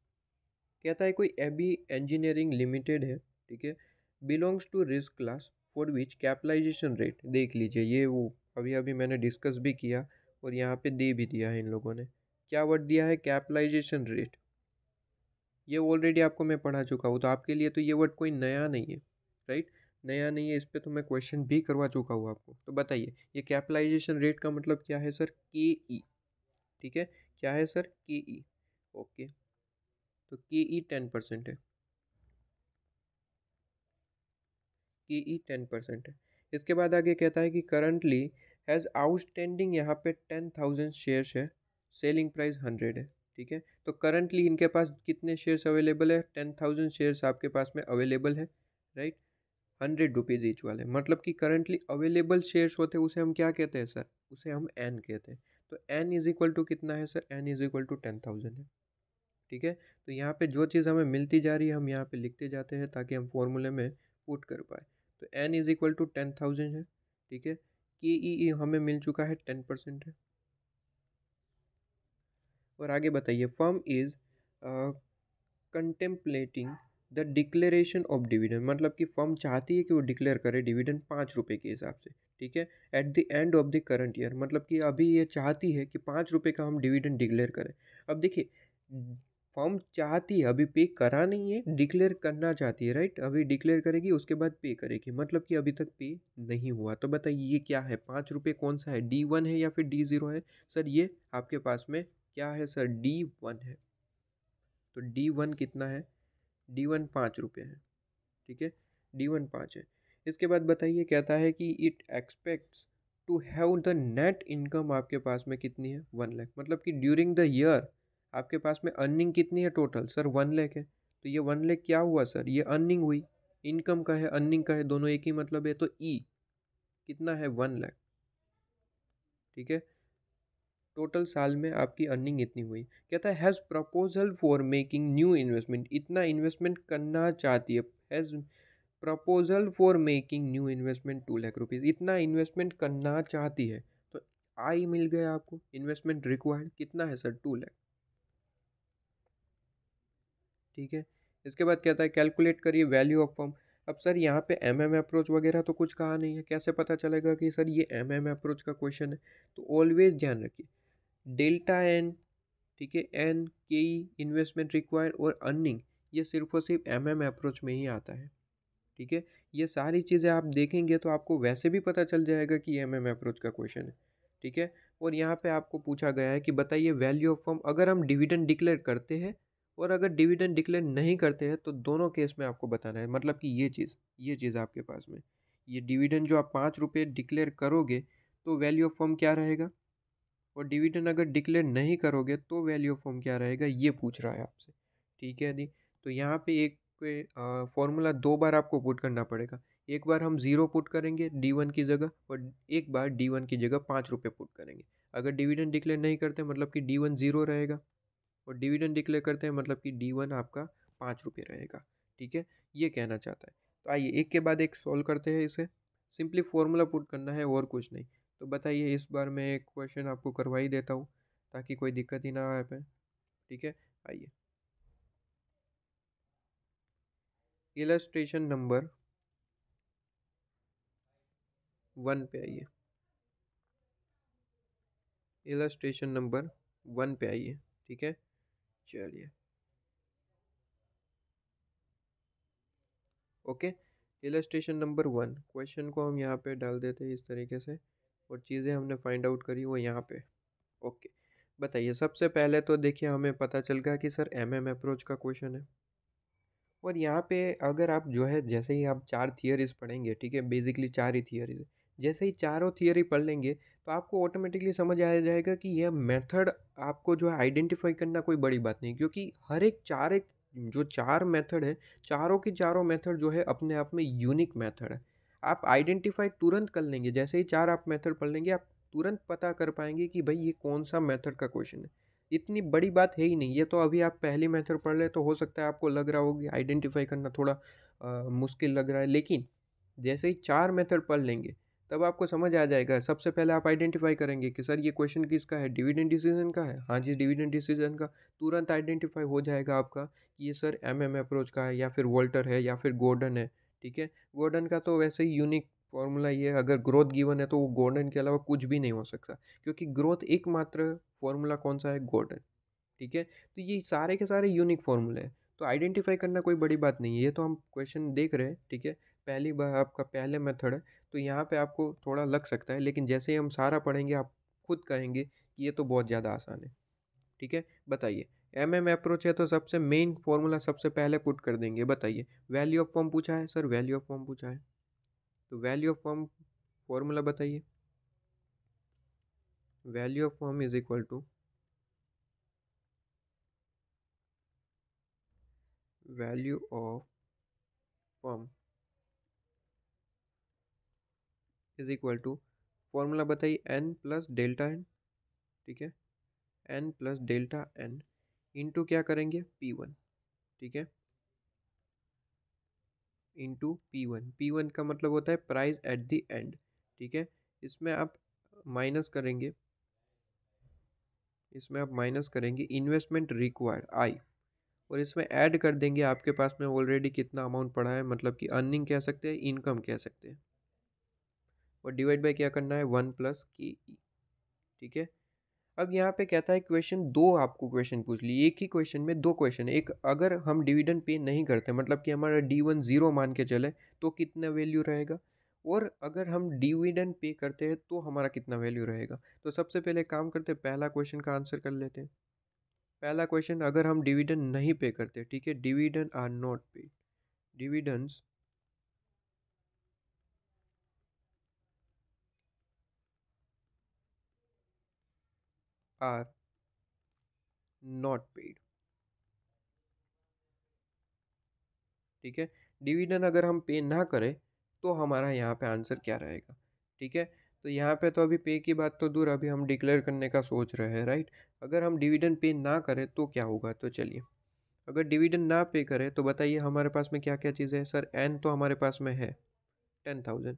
S1: कहता है कोई एबी इंजीनियरिंग लिमिटेड है, ठीक है, belongs to risk class for which capitalization rate, देख लीजिए ये वो अभी अभी मैंने डिस्कस भी किया और यहाँ पे दे भी दिया है इन लोगों ने। क्या वर्ड दिया है? Capitalisation rate. ये ऑलरेडी आपको मैं पढ़ा चुका हूँ, तो आपके लिए तो ये वर्ड कोई नया नहीं है, राइट। नया नहीं है, इस पे तो मैं क्वेश्चन भी करवा चुका हूँ आपको। तो बताइए, ये कैपिटलाइजेशन रेट का मतलब क्या है सर? के ई। ठीक है, क्या है सर? के ई। ओके, तो के ई 10% है, के ई 10% है। इसके बाद आगे कहता है कि करंटली हैज़ आउटस्टैंडिंग, यहाँ पे 10,000 शेयर्स है, सेलिंग प्राइस 100 है। ठीक है, तो करंटली इनके पास कितने शेयर्स अवेलेबल है? 10,000 शेयर्स आपके पास में अवेलेबल है, राइट। 100 रुपीज़ ईच वाले, मतलब कि करंटली अवेलेबल शेयर्स होते हैं, उसे हम क्या कहते हैं सर? उसे हम एन कहते हैं। तो एन इज इक्वल टू कितना है sir? N is equal to 10,000 है। ठीक है, तो यहाँ पे जो चीज़ हमें मिलती जा रही है हम यहाँ पे लिखते जाते हैं, ताकि हम फॉर्मूले में पुट कर पाए। तो एन इज इक्वल टू 10,000 है। ठीक है, के ई हमें मिल चुका है 10% है। और आगे बताइए, firm is contemplating the declaration of dividend, मतलब कि फर्म चाहती है कि वो डिक्लेयर करे डिविडेंड 5 रुपये के हिसाब से। ठीक है, at the end of the current year, मतलब कि अभी ये चाहती है कि 5 रुपये का हम डिविडेंड डिक्लेयर करें। अब देखिए, फर्म चाहती है, अभी पे करा नहीं है, डिक्लेयर करना चाहती है, राइट। अभी डिक्लेयर करेगी, उसके बाद पे करेगी, मतलब कि अभी तक पे नहीं हुआ। तो बताइए ये क्या है? 5 रुपये कौन सा है? D1 है या फिर D0 है? सर ये आपके पास में क्या है सर? D1 है। तो D1 कितना है? D1 5 रुपये है। ठीक है, D1 5 है। इसके बाद बताइए, कहता है कि it expects to have the net income आपके पास में कितनी है? 1 लाख, मतलब कि ड्यूरिंग द ईयर आपके पास में अर्निंग कितनी है टोटल? सर 1 लाख है। तो ये 1 लाख क्या हुआ सर? ये अर्निंग हुई। इनकम का है, अर्निंग का है, दोनों एक ही मतलब है। तो ई कितना है? 1 लाख। ठीक है, टोटल साल में आपकी अर्निंग इतनी हुई। कहता है has proposal for making new investment, इतना इन्वेस्टमेंट करना चाहती है। Has proposal for making new investment 2 lakh rupees, इतना इन्वेस्टमेंट करना चाहती है। तो आई मिल गया आपको, इन्वेस्टमेंट रिक्वायर्ड कितना है सर, 2 लाख। ठीक है। इसके बाद कहता है कैलकुलेट करिए वैल्यू ऑफ फर्म। अब सर यहाँ पे एमएम अप्रोच वगैरह तो कुछ कहा नहीं है, कैसे पता चलेगा कि सर ये एमएम अप्रोच का क्वेश्चन है। तो ऑलवेज ध्यान रखिए डेल्टा एन, ठीक है, एन के ई इन्वेस्टमेंट रिक्वायर्ड और अर्निंग, ये सिर्फ और सिर्फ एमएम अप्रोच में ही आता है। ठीक है। ये सारी चीज़ें आप देखेंगे तो आपको वैसे भी पता चल जाएगा कि एमएम अप्रोच का क्वेश्चन है। ठीक है। और यहाँ पे आपको पूछा गया है कि बताइए वैल्यू ऑफ फर्म अगर हम डिविडेंड डिक्लेयर करते हैं और अगर डिविडेंड डिक्लेयर नहीं करते हैं, तो दोनों केस में आपको बताना है। मतलब कि ये चीज़ आपके पास में, ये डिविडेंड जो आप 5 रुपये डिक्लेयर करोगे तो वैल्यू ऑफ फर्म क्या रहेगा, और डिविडेंड अगर डिक्लेयर नहीं करोगे तो वैल्यू ऑफ फर्म क्या रहेगा, ये पूछ रहा है आपसे। ठीक है दी। तो यहाँ पे एक फॉर्मूला 2 बार आपको पुट करना पड़ेगा। एक बार हम 0 पुट करेंगे D1 की जगह, और एक बार D1 की जगह 5 रुपये पुट करेंगे। अगर डिविडेंड डिक्लेयर नहीं करते मतलब कि D1 0 रहेगा, और डिविडेंड डिक्लेयर करते हैं मतलब कि D1 आपका 5 रुपये रहेगा। ठीक है। ये कहना चाहता है। तो आइए एक के बाद एक सॉल्व करते हैं इसे। सिंपली फॉर्मूला पुट करना है और कुछ नहीं। तो बताइए, इस बार मैं एक क्वेश्चन आपको करवा ही देता हूँ ताकि कोई दिक्कत ही ना आए पे। ठीक है। आइए इलस्ट्रेशन नंबर 1 पे आइए। इलस्ट्रेशन नंबर 1 पे आइए। ठीक है। चलिए ओके। इलस्ट्रेशन नंबर 1, क्वेश्चन को हम यहाँ पे डाल देते हैं इस तरीके से, और चीज़ें हमने फाइंड आउट करी वो यहाँ पे। ओके। बताइए, सबसे पहले तो देखिए हमें पता चल गया कि सर एमएम अप्रोच का क्वेश्चन है। और यहाँ पे अगर आप जो है, जैसे ही आप 4 थियरीज पढ़ेंगे, ठीक है, बेसिकली 4 ही थियरीज है। जैसे ही चारों थियरी पढ़ लेंगे तो आपको ऑटोमेटिकली समझ आ जाएगा कि यह मेथड आपको जो है आइडेंटिफाई करना कोई बड़ी बात नहीं, क्योंकि हर एक चार एक जो 4 मेथड है, चारों की चारों मेथड जो है अपने आप में यूनिक मेथड है। आप आइडेंटिफाई तुरंत कर लेंगे, जैसे ही 4 आप मेथड पढ़ लेंगे आप तुरंत पता कर पाएंगे कि भाई ये कौन सा मेथड का क्वेश्चन है। इतनी बड़ी बात है ही नहीं, ये तो अभी आप पहली मेथड पढ़ ले तो हो सकता है आपको लग रहा होगी आइडेंटिफाई करना थोड़ा मुश्किल लग रहा है, लेकिन जैसे ही 4 मेथड पढ़ लेंगे तब आपको समझ आ जाएगा। सबसे पहले आप आइडेंटिफाई करेंगे कि सर ये क्वेश्चन किसका है, डिविडेंड डिसीजन का है, हाँ जी डिविडेंड डिसीजन का। तुरंत आइडेंटिफाई हो जाएगा आपका कि ये सर एमएम अप्रोच का है, या फिर वॉल्टर है, या फिर गॉर्डन है। ठीक है। गॉर्डन का तो वैसे ही यूनिक फॉर्मूला ये है, अगर ग्रोथ गिवन है तो वो गॉर्डन के अलावा कुछ भी नहीं हो सकता, क्योंकि ग्रोथ एकमात्र फॉर्मूला कौन सा है, गॉर्डन। ठीक है। तो ये सारे के सारे यूनिक फॉर्मूले हैं, तो आइडेंटिफाई करना कोई बड़ी बात नहीं है। ये तो हम क्वेश्चन देख रहे हैं, ठीक है, पहली बार आपका पहले मेथड है, तो यहाँ पे आपको थोड़ा लग सकता है, लेकिन जैसे ही हम सारा पढ़ेंगे आप खुद कहेंगे कि ये तो बहुत ज़्यादा आसान है। ठीक है। बताइए, एमएम अप्रोच है तो सबसे मेन फॉर्मूला सबसे पहले पुट कर देंगे। बताइए, वैल्यू ऑफ फॉर्म पूछा है सर, वैल्यू ऑफ फॉर्म पूछा है, तो वैल्यू ऑफ फॉर्म फॉर्मूला बताइए। Value of form is equal to value of form is equal to, formula बताइए, एन प्लस डेल्टा एन। ठीक है। N plus delta N into क्या करेंगे, P1। ठीक है। इंटू P1, P1 का मतलब होता है प्राइस एट द एंड। ठीक है। इसमें आप माइनस करेंगे, इसमें आप माइनस करेंगे इन्वेस्टमेंट रिक्वायर्ड आई, और इसमें ऐड कर देंगे आपके पास में ऑलरेडी कितना अमाउंट पड़ा है, मतलब कि अर्निंग कह सकते हैं, इनकम कह सकते हैं, और डिवाइड बाय क्या करना है, 1 + KE। ठीक है। अब यहाँ पे कहता है क्वेश्चन दो, आपको क्वेश्चन पूछ ली, एक ही क्वेश्चन में दो क्वेश्चन है। एक, अगर हम डिविडेंड पे नहीं करते, मतलब कि हमारा D1 0 मान के चले, तो कितना वैल्यू रहेगा, और अगर हम डिविडेंड पे करते हैं तो हमारा कितना वैल्यू रहेगा। तो सबसे पहले काम करते हैं, पहला क्वेश्चन का आंसर कर लेते हैं। पहला क्वेश्चन, अगर हम डिविडेंड नहीं पे करते, ठीक है, डिविडेंड आर नॉट पे, डिविडेंड्स आर नॉट पेड। ठीक है। डिविडेंड अगर हम पे ना करें तो हमारा यहाँ पे आंसर क्या रहेगा। ठीक है। तो यहाँ पे तो अभी पे की बात तो दूर, अभी हम डिक्लेयर करने का सोच रहे हैं, राइट। अगर हम डिविडेंड पे ना करें तो क्या होगा, तो चलिए, अगर डिविडेंड ना पे करें तो बताइए हमारे पास में क्या क्या चीज़ें है सर। एन तो हमारे पास में है 10,000।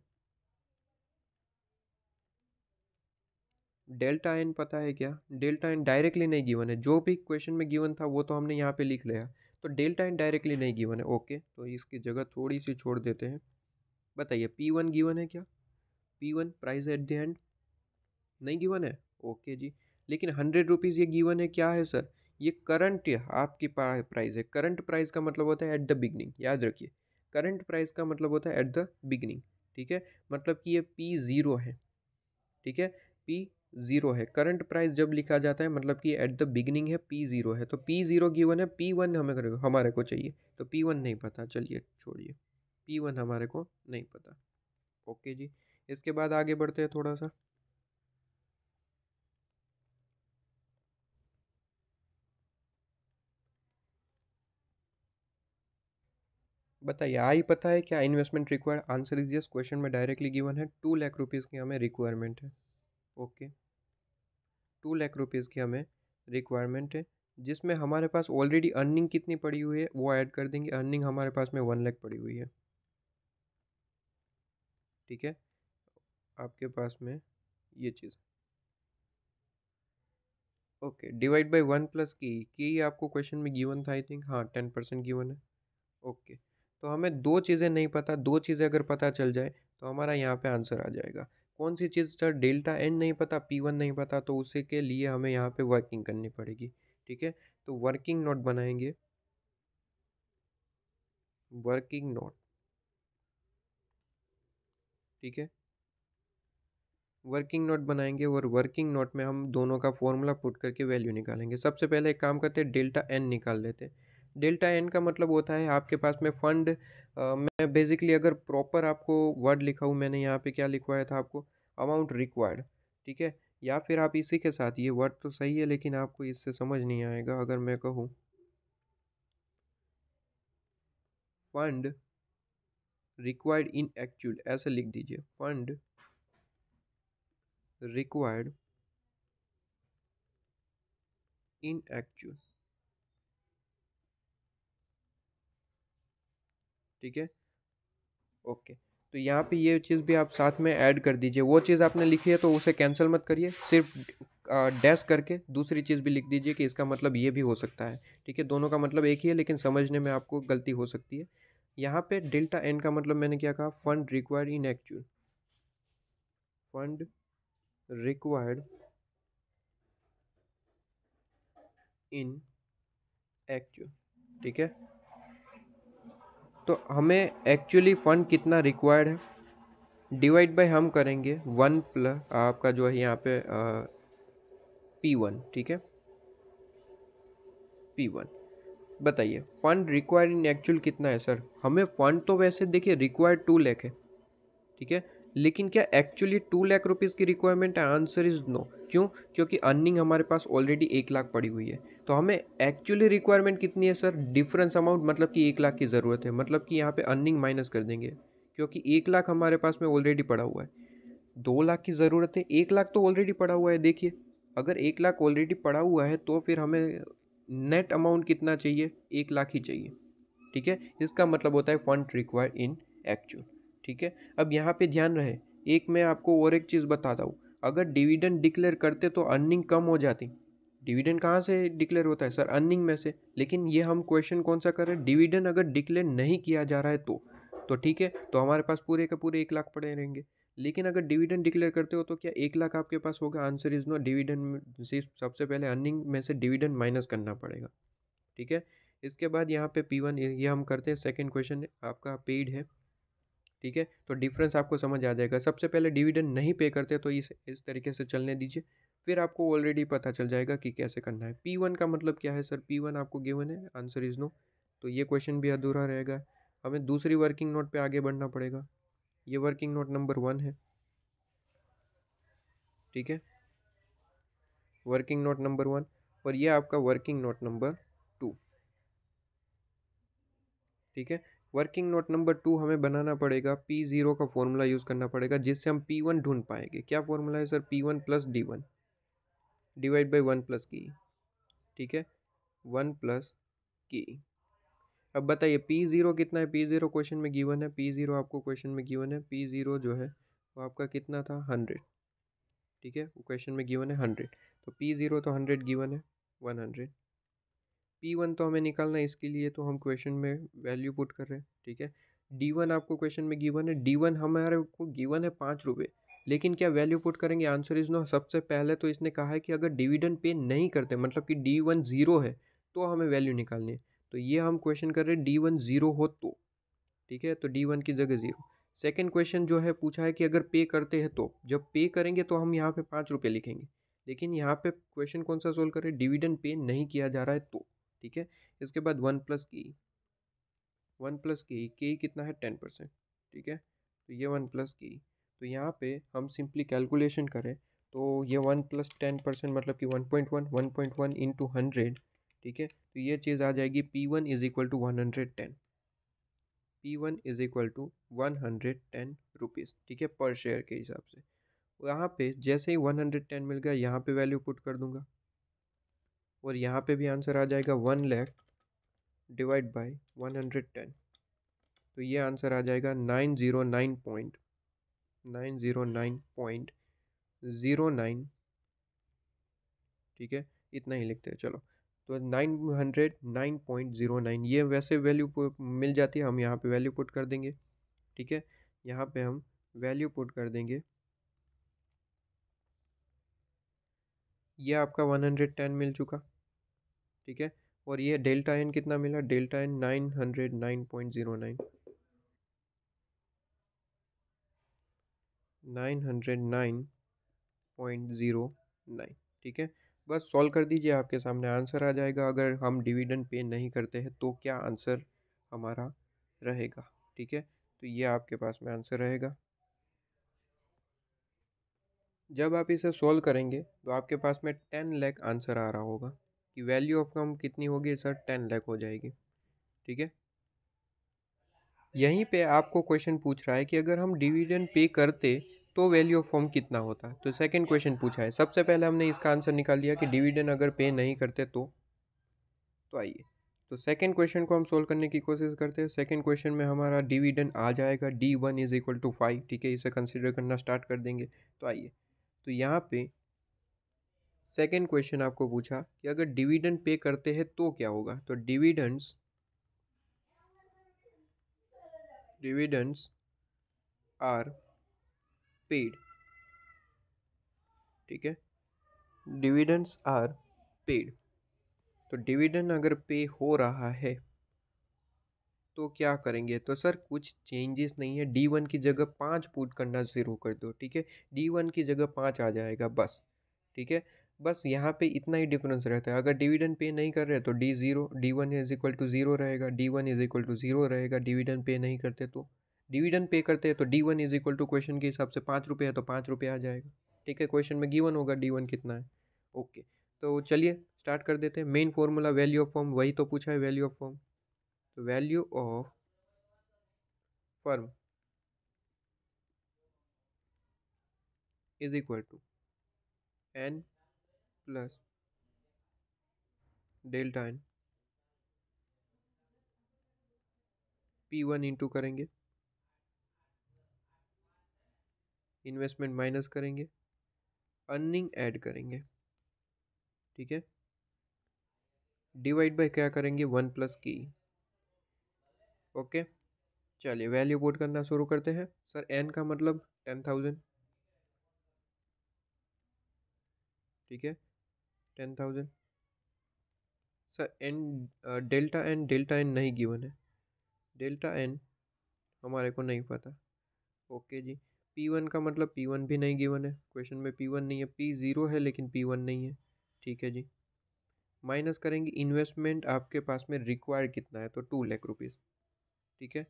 S1: डेल्टा एन पता है क्या, डेल्टा एन डायरेक्टली नहीं गिवन है, जो भी क्वेश्चन में गिवन था वो तो हमने यहाँ पे लिख लिया। तो डेल्टा एन डायरेक्टली नहीं गिवन है, ओके, तो इसकी जगह थोड़ी सी छोड़ देते हैं। बताइए P1 गिवन है क्या, P1 price at the end नहीं गिवन है, ओके जी। लेकिन 100 रुपीज़ ये गिवन है, क्या है सर, ये करंट आपकी प्राइस है। करंट प्राइस का मतलब होता है एट द बिगनिंग, याद रखिए, करंट प्राइस का मतलब होता है एट द बिगनिंग, ठीक है। मतलब कि ये P0 है, ठीक है, P0 है। करंट प्राइस जब लिखा जाता है मतलब कि एट द बिगनिंग है, P0 है, तो P0 गिवन है, P1 हमारे को चाहिए, तो P1 नहीं पता, चलिए छोड़िए, P1 हमारे को नहीं पता, ओके जी। इसके बाद आगे बढ़ते हैं थोड़ा सा। बताइए, आई पता है क्या investment required, answer is yes, question में डायरेक्टली गिवन है 2 लाख रुपीज़ की हमें रिक्वायरमेंट है, ओके, 2 लाख रुपीज़ की हमें रिक्वायरमेंट है, जिसमें हमारे पास ऑलरेडी अर्निंग कितनी पड़ी हुई है वो ऐड कर देंगे। अर्निंग हमारे पास में 1 लाख पड़ी हुई है, ठीक है, आपके पास में ये चीज़, ओके, डिवाइड बाय 1 प्लस की आपको क्वेश्चन में गिवन था आई थिंक, हाँ 10% गिवन है, ओके। तो हमें दो चीज़ें नहीं पता, दो चीज़ें अगर पता चल जाए तो हमारा यहाँ पे आंसर आ जाएगा। कौन सी चीज़ सर, डेल्टा एन नहीं पता, P1 नहीं पता, तो उसी के लिए हमें यहाँ पे वर्किंग करनी पड़ेगी, ठीक है। तो वर्किंग नोट बनाएंगे, वर्किंग नोट, ठीक है, वर्किंग नोट बनाएंगे और वर्किंग नोट में हम दोनों का फॉर्मूला पुट करके वैल्यू निकालेंगे। सबसे पहले एक काम करते हैं, डेल्टा एन निकाल लेते हैं। डेल्टा एन का मतलब होता है आपके पास में फंड, मैं बेसिकली अगर प्रॉपर आपको वर्ड लिखा हूँ, मैंने यहाँ पे क्या लिखवाया था आपको, अमाउंट रिक्वायर्ड, ठीक है। या फिर आप इसी के साथ, ये वर्ड तो सही है लेकिन आपको इससे समझ नहीं आएगा, अगर मैं कहूँ फंड रिक्वायर्ड इन एक्चुअल, ऐसे लिख दीजिए, फंड रिक्वायर्ड इन एक्चुअल, ठीक है, ओके। तो यहाँ पे ये चीज़ भी आप साथ में ऐड कर दीजिए, वो चीज़ आपने लिखी है तो उसे कैंसिल मत करिए, सिर्फ डैश करके दूसरी चीज़ भी लिख दीजिए कि इसका मतलब ये भी हो सकता है, ठीक है। दोनों का मतलब एक ही है लेकिन समझने में आपको गलती हो सकती है। यहाँ पे डेल्टा एन का मतलब मैंने क्या कहा, fund required in actual, fund required in actual, ठीक है। तो हमें एक्चुअली फंड कितना रिक्वायर्ड है, डिवाइड बाय हम करेंगे 1 प्लस आपका जो है यहाँ पे P1, ठीक है, P1। बताइए फंड रिक्वायर्ड इन एक्चुअल कितना है सर, हमें फंड तो वैसे देखिए रिक्वायर्ड 2 लाख है, ठीक है, लेकिन क्या एक्चुअली 2 लाख रुपीज़ की रिक्वायरमेंट है, आंसर इज नो। क्यों, क्योंकि अर्निंग हमारे पास ऑलरेडी 1 लाख पड़ी हुई है। तो हमें एक्चुअली रिक्वायरमेंट कितनी है सर, डिफरेंस अमाउंट, मतलब कि 1 लाख की ज़रूरत है, मतलब कि यहाँ पे अर्निंग माइनस कर देंगे, क्योंकि 1 लाख हमारे पास में ऑलरेडी पड़ा हुआ है। 2 लाख की ज़रूरत है, 1 लाख तो ऑलरेडी पड़ा हुआ है, देखिए अगर 1 लाख ऑलरेडी पड़ा हुआ है तो फिर हमें नेट अमाउंट कितना चाहिए, 1 लाख ही चाहिए, ठीक है। इसका मतलब होता है फंड रिक्वायर्ड इन एक्चुअल, ठीक है। अब यहाँ पे ध्यान रहे, एक मैं आपको और एक चीज़ बताता हूँ, अगर डिविडेंड डिक्लेयर करते तो अर्निंग कम हो जाती। डिविडेंड कहाँ से डिक्लेयर होता है सर, अर्निंग में से, लेकिन ये हम क्वेश्चन कौन सा कर रहे हैं, डिविडेंड अगर डिक्लेयर नहीं किया जा रहा है तो ठीक है, तो हमारे पास पूरे के पूरे 1 लाख पड़े रहेंगे। लेकिन अगर डिविडेंड डिक्लेयर करते हो तो क्या 1 लाख आपके पास होगा, आंसर इज नो। डिविडेंड से सबसे पहले अर्निंग में से डिविडेंड माइनस करना पड़ेगा, ठीक है। इसके बाद यहाँ पे P1 ये हम करते हैं, सेकंड क्वेश्चन आपका पेड है, ठीक है। तो डिफरेंस आपको समझ आ जाएगा, सबसे पहले डिविडेंड नहीं पे करते तो इस तरीके से चलने दीजिए, फिर आपको ऑलरेडी पता चल जाएगा कि कैसे करना है। P1 का मतलब क्या है सर, P1 आपको गिवन है, आंसर इज नो, तो ये क्वेश्चन भी अधूरा रहेगा। हमें दूसरी वर्किंग नोट पे आगे बढ़ना पड़ेगा, ये वर्किंग नोट नंबर 1 है, ठीक है, वर्किंग नोट नंबर 1, और ये आपका वर्किंग नोट नंबर 2, ठीक है। वर्किंग नोट नंबर 2 हमें बनाना पड़ेगा, P0 का फॉर्मूला यूज़ करना पड़ेगा जिससे हम P1 ढूंढ पाएंगे। क्या फॉर्मूला है sir? P1 plus D1 divide by 1 plus की, ठीक है, 1 प्लस की। अब बताइए P0 कितना है? P0 क्वेश्चन में गिवन है, P0 आपको क्वेश्चन में गिवन है, P0 जो है वो आपका कितना था? 100, ठीक है, वो क्वेश्चन में गिवन है 100, तो P0 तो 100 गिवन है, 100। P1 तो हमें निकालना है, इसके लिए तो हम क्वेश्चन में वैल्यू पुट कर रहे हैं, ठीक है। D1 आपको क्वेश्चन में गिवन है, D1 हमारे को गिवन है 5 रुपये, लेकिन क्या वैल्यू पुट करेंगे? Answer is no. सबसे पहले तो इसने कहा है कि अगर डिविडेंड पे नहीं करते, मतलब कि D1 0 है, तो हमें वैल्यू निकालनी है। तो ये हम क्वेश्चन कर रहे हैं D1 0 हो तो, ठीक है, तो D1 की जगह 0। सेकेंड क्वेश्चन जो है पूछा है कि अगर पे करते हैं तो, जब पे करेंगे तो हम यहाँ पे 5 रुपये लिखेंगे, लेकिन यहाँ पे क्वेश्चन कौन सा सोल्व करें? डिविडेंड पे नहीं किया जा रहा है तो, ठीक है। इसके बाद 1 प्लस की कितना है? 10%, ठीक है, तो ये 1 प्लस की। तो यहाँ पे हम सिंपली कैलकुलेशन करें तो ये 1 + 10% मतलब कि 1.1, 1.1 इंटू 100, ठीक है, तो ये चीज़ आ जाएगी P1 is equal to 110, P1 is equal to 110 rupees, ठीक है, पर शेयर के हिसाब से। यहाँ पे जैसे ही 110 मिल गया, यहाँ पे वैल्यू पुट कर दूंगा और यहाँ पे भी आंसर आ जाएगा 1 लाख डिवाइड बाई 110, तो ये आंसर आ जाएगा 909.09, ठीक है, इतना ही लिखते हैं चलो। तो 909.09 ये वैसे वैल्यू मिल जाती है, हम यहाँ पे वैल्यू पुट कर देंगे, ठीक है। यहाँ पे हम वैल्यू पुट कर देंगे, ये आपका 110 मिल चुका, ठीक है, और ये डेल्टा एन कितना मिला? डेल्टा एन 909.09, 909.09, ठीक है। बस सॉल्व कर दीजिए, आपके सामने आंसर आ जाएगा। अगर हम डिविडेंड पे नहीं करते हैं तो क्या आंसर हमारा रहेगा, ठीक है, तो ये आपके पास में आंसर रहेगा। जब आप इसे सॉल्व करेंगे तो आपके पास में 10 लाख आंसर आ रहा होगा कि वैल्यू ऑफ कम कितनी होगी सर? 10 लाख हो जाएगी, ठीक है। यहीं पे आपको क्वेश्चन पूछ रहा है कि अगर हम डिविडेंड पे करते तो वैल्यू ऑफ फर्म कितना होता। तो सेकंड क्वेश्चन पूछा है, सबसे पहले हमने इसका आंसर निकाल लिया कि डिविडेंड अगर पे नहीं करते तो आइए, तो सेकंड क्वेश्चन को हम सोल्व करने की कोशिश करते हैं। सेकंड क्वेश्चन में हमारा डिविडेंड आ जाएगा D1 इज इक्वल टू 5, ठीक है, इसे कंसिडर करना स्टार्ट कर देंगे। तो आइए, तो यहाँ पे सेकंड क्वेश्चन आपको पूछा कि अगर डिविडेंड पे करते हैं तो क्या होगा। तो डिविडेंड्स आर पेड, ठीक है, डिविडेंड्स आर पेड। तो डिविडेंड अगर पे हो रहा है तो क्या करेंगे? तो सर कुछ चेंजेस नहीं है, D1 की जगह 5 पुट करना शुरू कर दो, ठीक है, D1 की जगह 5 आ जाएगा बस, ठीक है। बस यहाँ पे इतना ही डिफरेंस रहता है। अगर डिविडेंड पे नहीं कर रहे तो D1 इज इक्वल टू 0 रहेगा, D1 इज इक्वल टू 0 रहेगा। डिविडेंड पे नहीं करते तो, डिविडेंड पे करते हैं तो D1 is equal to question के हिसाब से 5 रुपये है तो 5 रुपये आ जाएगा, ठीक है, क्वेश्चन में गिवन होगा D1 कितना है। ओके, तो चलिए स्टार्ट कर देते हैं। Main formula value of form, वही तो पूछा है वैल्यू ऑफ फॉर्म। तो value of firm is equal to n plus delta N P1 into करेंगे, इन्वेस्टमेंट माइनस करेंगे, अर्निंग ऐड करेंगे, ठीक है, डिवाइड बाय क्या करेंगे? 1 + की। ओके, चलिए वैल्यू पुट करना शुरू करते हैं। सर n का मतलब 10,000, ठीक है, 10,000। सर n डेल्टा एन नहीं गिवन है, डेल्टा एन हमारे को नहीं पता। ओके जी, P1 का मतलब P1 भी नहीं गिवन है, क्वेश्चन में P1 नहीं है, P0 है लेकिन P1 नहीं है, ठीक है जी। माइनस करेंगे, इन्वेस्टमेंट आपके पास में रिक्वायर्ड कितना है? तो 2 लाख रुपीज़, ठीक है,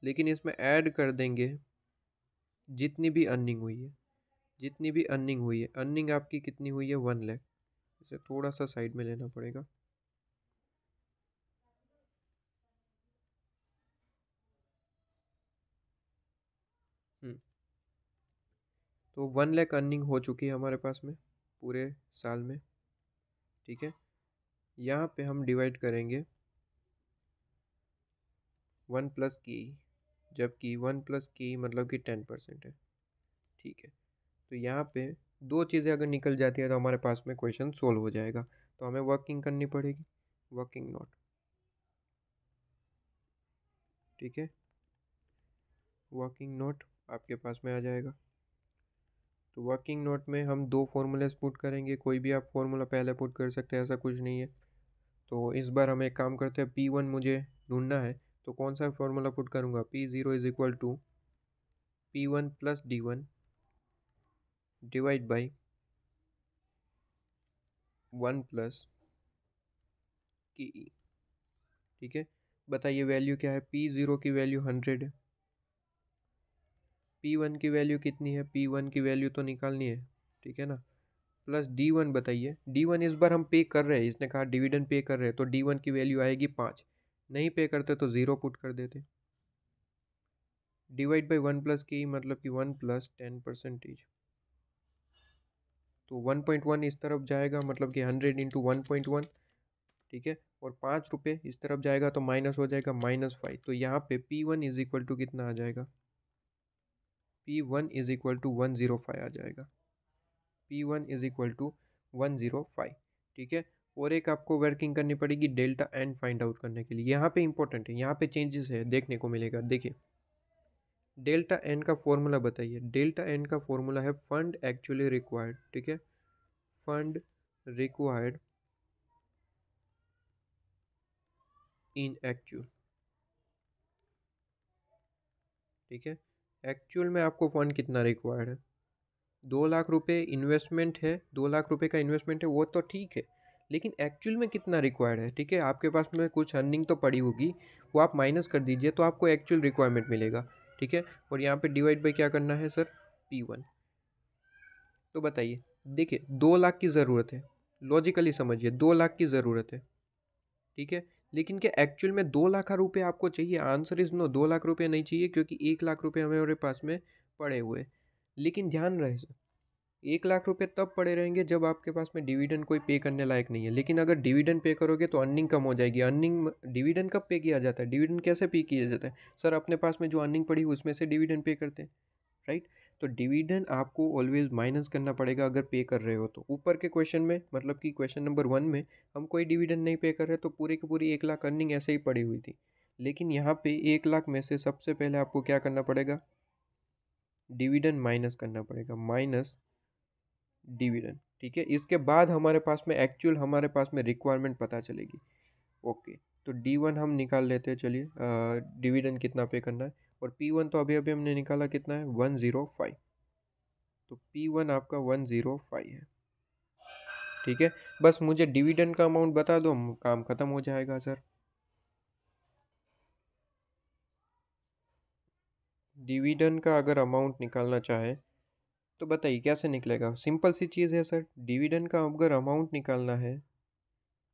S1: लेकिन इसमें ऐड कर देंगे जितनी भी अर्निंग हुई है, जितनी भी अर्निंग हुई है। अर्निंग आपकी कितनी हुई है? 1 लाख। इसे थोड़ा सा साइड में लेना पड़ेगा, तो 1 लाख अर्निंग हो चुकी है हमारे पास में पूरे साल में, ठीक है। यहाँ पे हम डिवाइड करेंगे 1 + के, जबकि 1 + के मतलब कि 10% है, ठीक है। तो यहाँ पे दो चीज़ें अगर निकल जाती है तो हमारे पास में क्वेश्चन सोल्व हो जाएगा। तो हमें वर्किंग करनी पड़ेगी, वर्किंग नोट, ठीक है। वर्किंग नोट आपके पास में आ जाएगा। तो वर्किंग नोट में हम दो फॉर्मूलेस पुट करेंगे, कोई भी आप फॉर्मूला पहले पुट कर सकते हैं, ऐसा कुछ नहीं है। तो इस बार हम एक काम करते हैं, P1 मुझे ढूंढना है, तो कौन सा फॉर्मूला पुट करूँगा, P0 = P1 + D1 divide by 1 + KE, ठीक है। बताइए वैल्यू क्या है, P0 की वैल्यू 100 है, P1 की वैल्यू कितनी है, P1 की वैल्यू तो निकालनी है, ठीक है ना। प्लस D1 बताइए, D1 इस बार हम पे कर रहे हैं, इसने कहा डिविडेंड पे कर रहे हैं, तो D1 की वैल्यू आएगी 5, नहीं पे करते तो 0 पुट कर देते। डिवाइड बाई 1 + के मतलब कि 1 + 10%, तो 1.1 इस तरफ जाएगा, मतलब कि 100 × 1.1, ठीक है। और 5 रुपये इस तरफ जाएगा तो माइनस हो जाएगा -5। तो यहाँ पे P1 = कितना आ जाएगा, P1 = 105 आ जाएगा, P1 = 105, ठीक है। और एक आपको वर्किंग करनी पड़ेगी डेल्टा एन फाइंड आउट करने के लिए, यहाँ पे इंपॉर्टेंट है, यहाँ पे चेंजेस है देखने को मिलेगा। देखिए डेल्टा एन का फॉर्मूला बताइए, डेल्टा एन का फॉर्मूला है फंड एक्चुअली रिक्वायर्ड, ठीक है। फंड रिक्वायर्ड इन एक्चुअल, ठीक है। एक्चुअल में आपको फंड कितना रिक्वायर्ड है, 2 लाख रुपए इन्वेस्टमेंट है, 2 लाख रुपए का इन्वेस्टमेंट है, वो तो ठीक है, लेकिन एक्चुअल में कितना रिक्वायर्ड है, ठीक है। आपके पास में कुछ अर्निंग तो पड़ी होगी, वो आप माइनस कर दीजिए तो आपको एक्चुअल रिक्वायरमेंट मिलेगा, ठीक है। और यहाँ पे डिवाइड बाई क्या करना है सर, P1। तो बताइए, देखिए 2 लाख की ज़रूरत है, लॉजिकली समझिए 2 लाख की ज़रूरत है, ठीक है। लेकिन क्या एक्चुअल में 2 लाख रुपए आपको चाहिए, आंसर इज नो, 2 लाख रुपए नहीं चाहिए, क्योंकि 1 लाख रुपए हमारे पास में पड़े हुए। लेकिन ध्यान रहे सर, 1 लाख रुपए तब पड़े रहेंगे जब आपके पास में डिविडेंड कोई पे करने लायक नहीं है। लेकिन अगर डिविडेंड पे करोगे तो अर्निंग कम हो जाएगी। अर्निंग, डिविडेंड कब पे किया जाता है, डिविडेंड कैसे पे किया जाता है सर, अपने पास में जो अर्निंग पड़ी उसमें से डिविडेंड पे करते हैं, राइट। तो डिविडेंड आपको ऑलवेज माइनस करना पड़ेगा अगर पे कर रहे हो तो। ऊपर के क्वेश्चन में, मतलब कि क्वेश्चन नंबर 1 में हम कोई डिविडेंड नहीं पे कर रहे, तो पूरी की पूरी 1 लाख अर्निंग ऐसे ही पड़ी हुई थी। लेकिन यहाँ पे 1 लाख में से सबसे पहले आपको क्या करना पड़ेगा, डिविडेंड माइनस करना पड़ेगा, माइनस डिविडेंड, ठीक है। इसके बाद हमारे पास में एक्चुअल हमारे पास में रिक्वायरमेंट पता चलेगी। ओके, तो D1 हम निकाल लेते हैं, चलिए डिविडेंड कितना पे करना है। और P1 तो अभी अभी हमने निकाला, कितना है 105, तो P1 आपका 105 है, ठीक है। बस मुझे डिविडेंड का अमाउंट बता दो, काम खत्म हो जाएगा सर। डिविडेंड का अगर अमाउंट निकालना चाहे तो बताइए कैसे निकलेगा, सिंपल सी चीज़ है सर। डिविडेंड का अगर अमाउंट निकालना है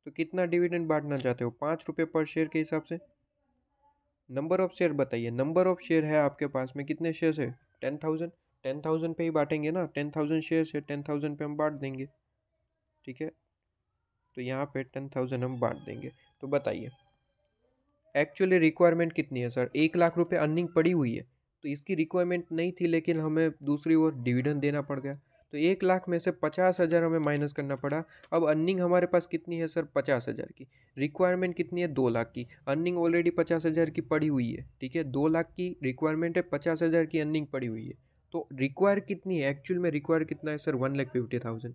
S1: तो कितना डिविडेंड बांटना चाहते हो, 5 रुपये पर शेयर के हिसाब से। नंबर ऑफ शेयर बताइए, नंबर ऑफ शेयर है आपके पास में, कितने शेयर है, 10,000, 10,000 पे ही बांटेंगे ना, 10,000 शेयर है, 10,000 पे हम बांट देंगे, ठीक है। तो यहाँ पे 10,000 हम बांट देंगे। तो बताइए एक्चुअली रिक्वायरमेंट कितनी है सर, 1 लाख रुपए अर्निंग पड़ी हुई है, तो इसकी रिक्वायरमेंट नहीं थी, लेकिन हमें दूसरी ओर डिविडेंड देना पड़ गया, तो 1 लाख में से 50,000 हमें माइनस करना पड़ा। अब अर्निंग हमारे पास कितनी है सर, 50,000 की, रिक्वायरमेंट कितनी है, 2 लाख की, अर्निंग ऑलरेडी 50,000 की पड़ी हुई है, ठीक है। 2 लाख की रिक्वायरमेंट है, 50,000 की अर्निंग पड़ी हुई है, तो रिक्वायर कितनी है, एक्चुअल में रिक्वायर कितना है सर, 1,50,000,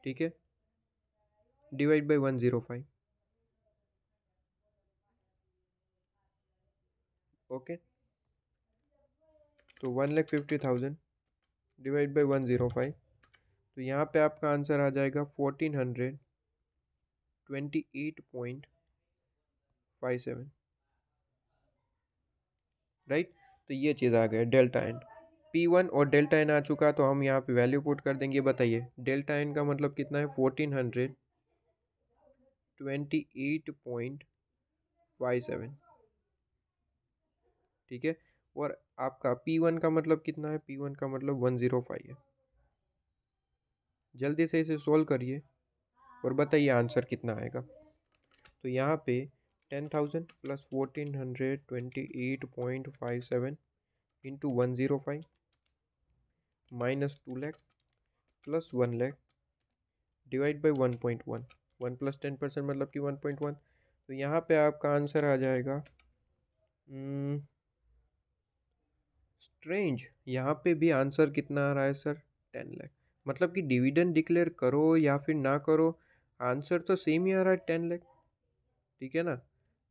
S1: ठीक है, डिवाइड बाई 105, ओके। तो 1,50,000 डिवाइड बाई 105, तो यहाँ पे आपका आंसर आ जाएगा 1428.57, राइट। तो ये चीज़ आ गया डेल्टा एन, P1 और डेल्टा एन आ चुका, तो हम यहाँ पे वैल्यू पुट कर देंगे। बताइए डेल्टा एन का मतलब कितना है, 1428.57, ठीक है। और आपका P1 का मतलब कितना है? P1 का मतलब 105 है। जल्दी से इसे सोल्व करिए और बताइए आंसर कितना आएगा। तो यहाँ पे 10,000 plus 1428.57 into 105 minus 2 lakh plus 1 lakh divide by 1.1। 1 plus 10% मतलब कि 1.1। तो यहाँ पे आपका आंसर आ जाएगा स्ट्रेंज। यहाँ पे भी आंसर कितना आ रहा है सर? 10 लाख। मतलब कि डिविडेंड डिक्लेयर करो या फिर ना करो, आंसर तो सेम ही आ रहा है, 10 लाख। ठीक है ना?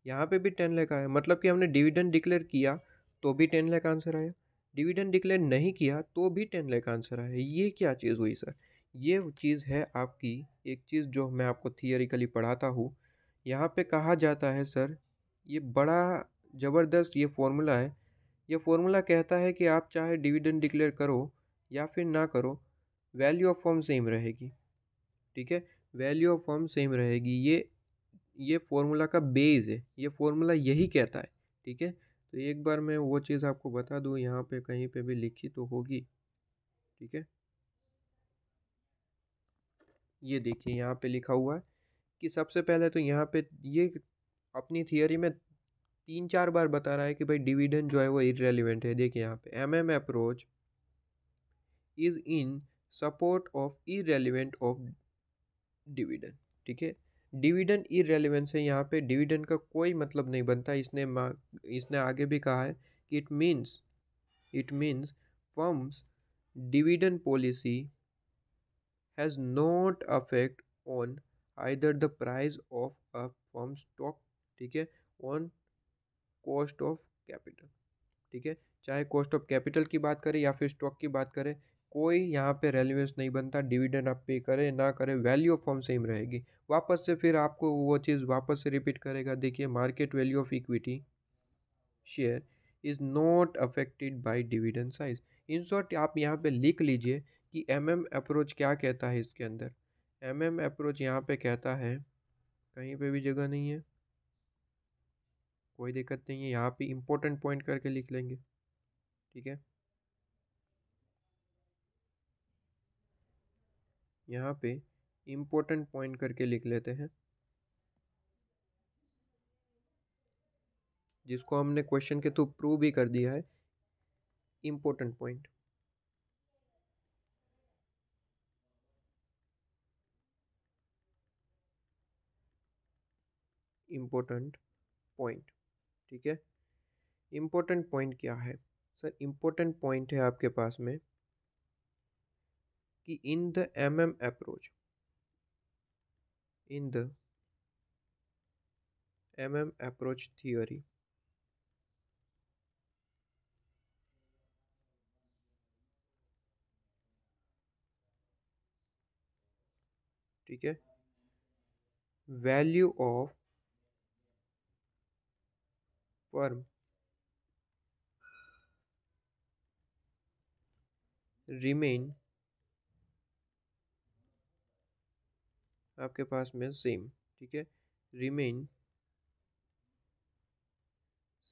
S1: यहाँ पे भी 10 लाख आया, मतलब कि हमने डिविडेंड डिक्लेयर किया तो भी 10 लाख आंसर आया, डिविडेंड डिक्लेयर नहीं किया तो भी 10 लाख आंसर आया। ये क्या चीज़ हुई सर? ये चीज़ है आपकी एक चीज़ जो मैं आपको थियोरिकली पढ़ाता हूँ। यहाँ पे कहा जाता है सर, ये बड़ा ज़बरदस्त ये फॉर्मूला है। ये फॉर्मूला कहता है कि आप चाहे डिविडेंड डिक्लेयर करो या फिर ना करो, वैल्यू ऑफ फर्म सेम रहेगी। ठीक है, वैल्यू ऑफ फर्म सेम रहेगी। ये फॉर्मूला का बेस है, ये फॉर्मूला यही कहता है। ठीक है, तो एक बार मैं वो चीज़ आपको बता दूँ, यहाँ पे कहीं पे भी लिखी तो होगी। ठीक है, ये देखिए यहाँ पे लिखा हुआ है कि सबसे पहले तो यहाँ पे ये अपनी थियरी में 3-4 बार बता रहा है कि भाई डिविडेंड जो है वो इररेलेवेंट है। देखिए यहाँ पे MM approach is in support of irrelevant of dividend. ठीक है, डिविडेंड इररेलेवेंस है, यहाँ पे डिविडेंड का कोई मतलब नहीं बनता। इसने आगे भी कहा है कि it means firms dividend policy has not affect on either the price of a firm stock. ठीक है, ऑन कॉस्ट ऑफ कैपिटल। ठीक है, चाहे कॉस्ट ऑफ कैपिटल की बात करें या फिर स्टॉक की बात करें, कोई यहाँ पे रेलिवेंस नहीं बनता। डिविडेंड आप पे करें ना करें, वैल्यू ऑफ फर्म सेम रहेगी। वापस से फिर आपको वो चीज़ वापस से रिपीट करेगा। देखिए, market value of equity share is not affected by dividend size. In short आप यहाँ पे लिख लीजिए कि एमएम अप्रोच क्या कहता है इसके अंदर। एमएम अप्रोच यहाँ पे कहता है, कहीं पे भी जगह नहीं है, कोई दिक्कत नहीं है, यहाँ पे इंपॉर्टेंट पॉइंट करके लिख लेंगे। ठीक है, यहाँ पे इम्पोर्टेंट पॉइंट करके लिख लेते हैं, जिसको हमने क्वेश्चन के थ्रू प्रूव भी कर दिया है। Important point, important point. ठीक है, इम्पोर्टेंट पॉइंट क्या है सर? इम्पोर्टेंट पॉइंट है आपके पास में कि in the MM approach, in the MM approach theory, ठीक है, वैल्यू ऑफ फर्म रिमेन आपके पास में सेम। ठीक है, रिमेन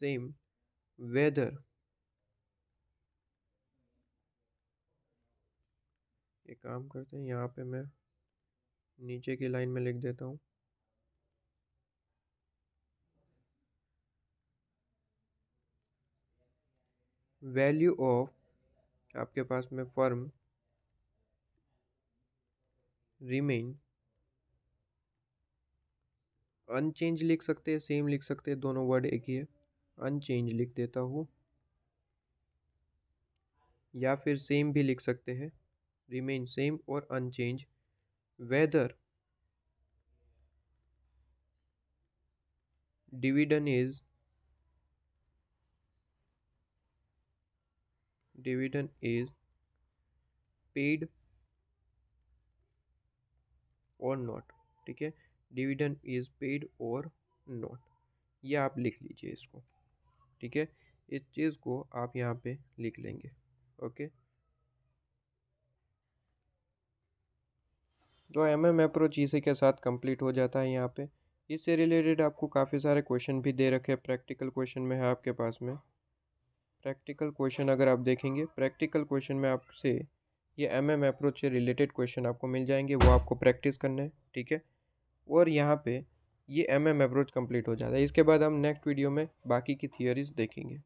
S1: सेम वेदर, एक काम करते हैं, यहाँ पे मैं नीचे की लाइन में लिख देता हूँ, वैल्यू ऑफ आपके पास में फर्म रिमेन अनचेंज लिख सकते हैं, सेम लिख सकते हैं, दोनों वर्ड एक ही है। अनचेंज लिख देता हूँ, या फिर सेम भी लिख सकते हैं, रिमेन सेम और unchanged whether dividend is paid और नॉट। ठीक है, डिविडेंड इज पेड और नॉट, ये आप लिख लीजिए इसको। ठीक है, इस चीज़ को आप यहाँ पे लिख लेंगे। ओके, तो एमएम अप्रोच इसी के साथ कंप्लीट हो जाता है। यहाँ पे इससे रिलेटेड आपको काफ़ी सारे क्वेश्चन भी दे रखे हैं, प्रैक्टिकल क्वेश्चन में है आपके पास में। प्रैक्टिकल क्वेश्चन अगर आप देखेंगे, प्रैक्टिकल क्वेश्चन में आपसे ये अप्रोच से रिलेटेड क्वेश्चन आपको मिल जाएंगे, वो आपको प्रैक्टिस करना है, ठीक है। और यहाँ पे ये अप्रोच कंप्लीट हो जाता है। इसके बाद हम नेक्स्ट वीडियो में बाकी की थियरीज देखेंगे।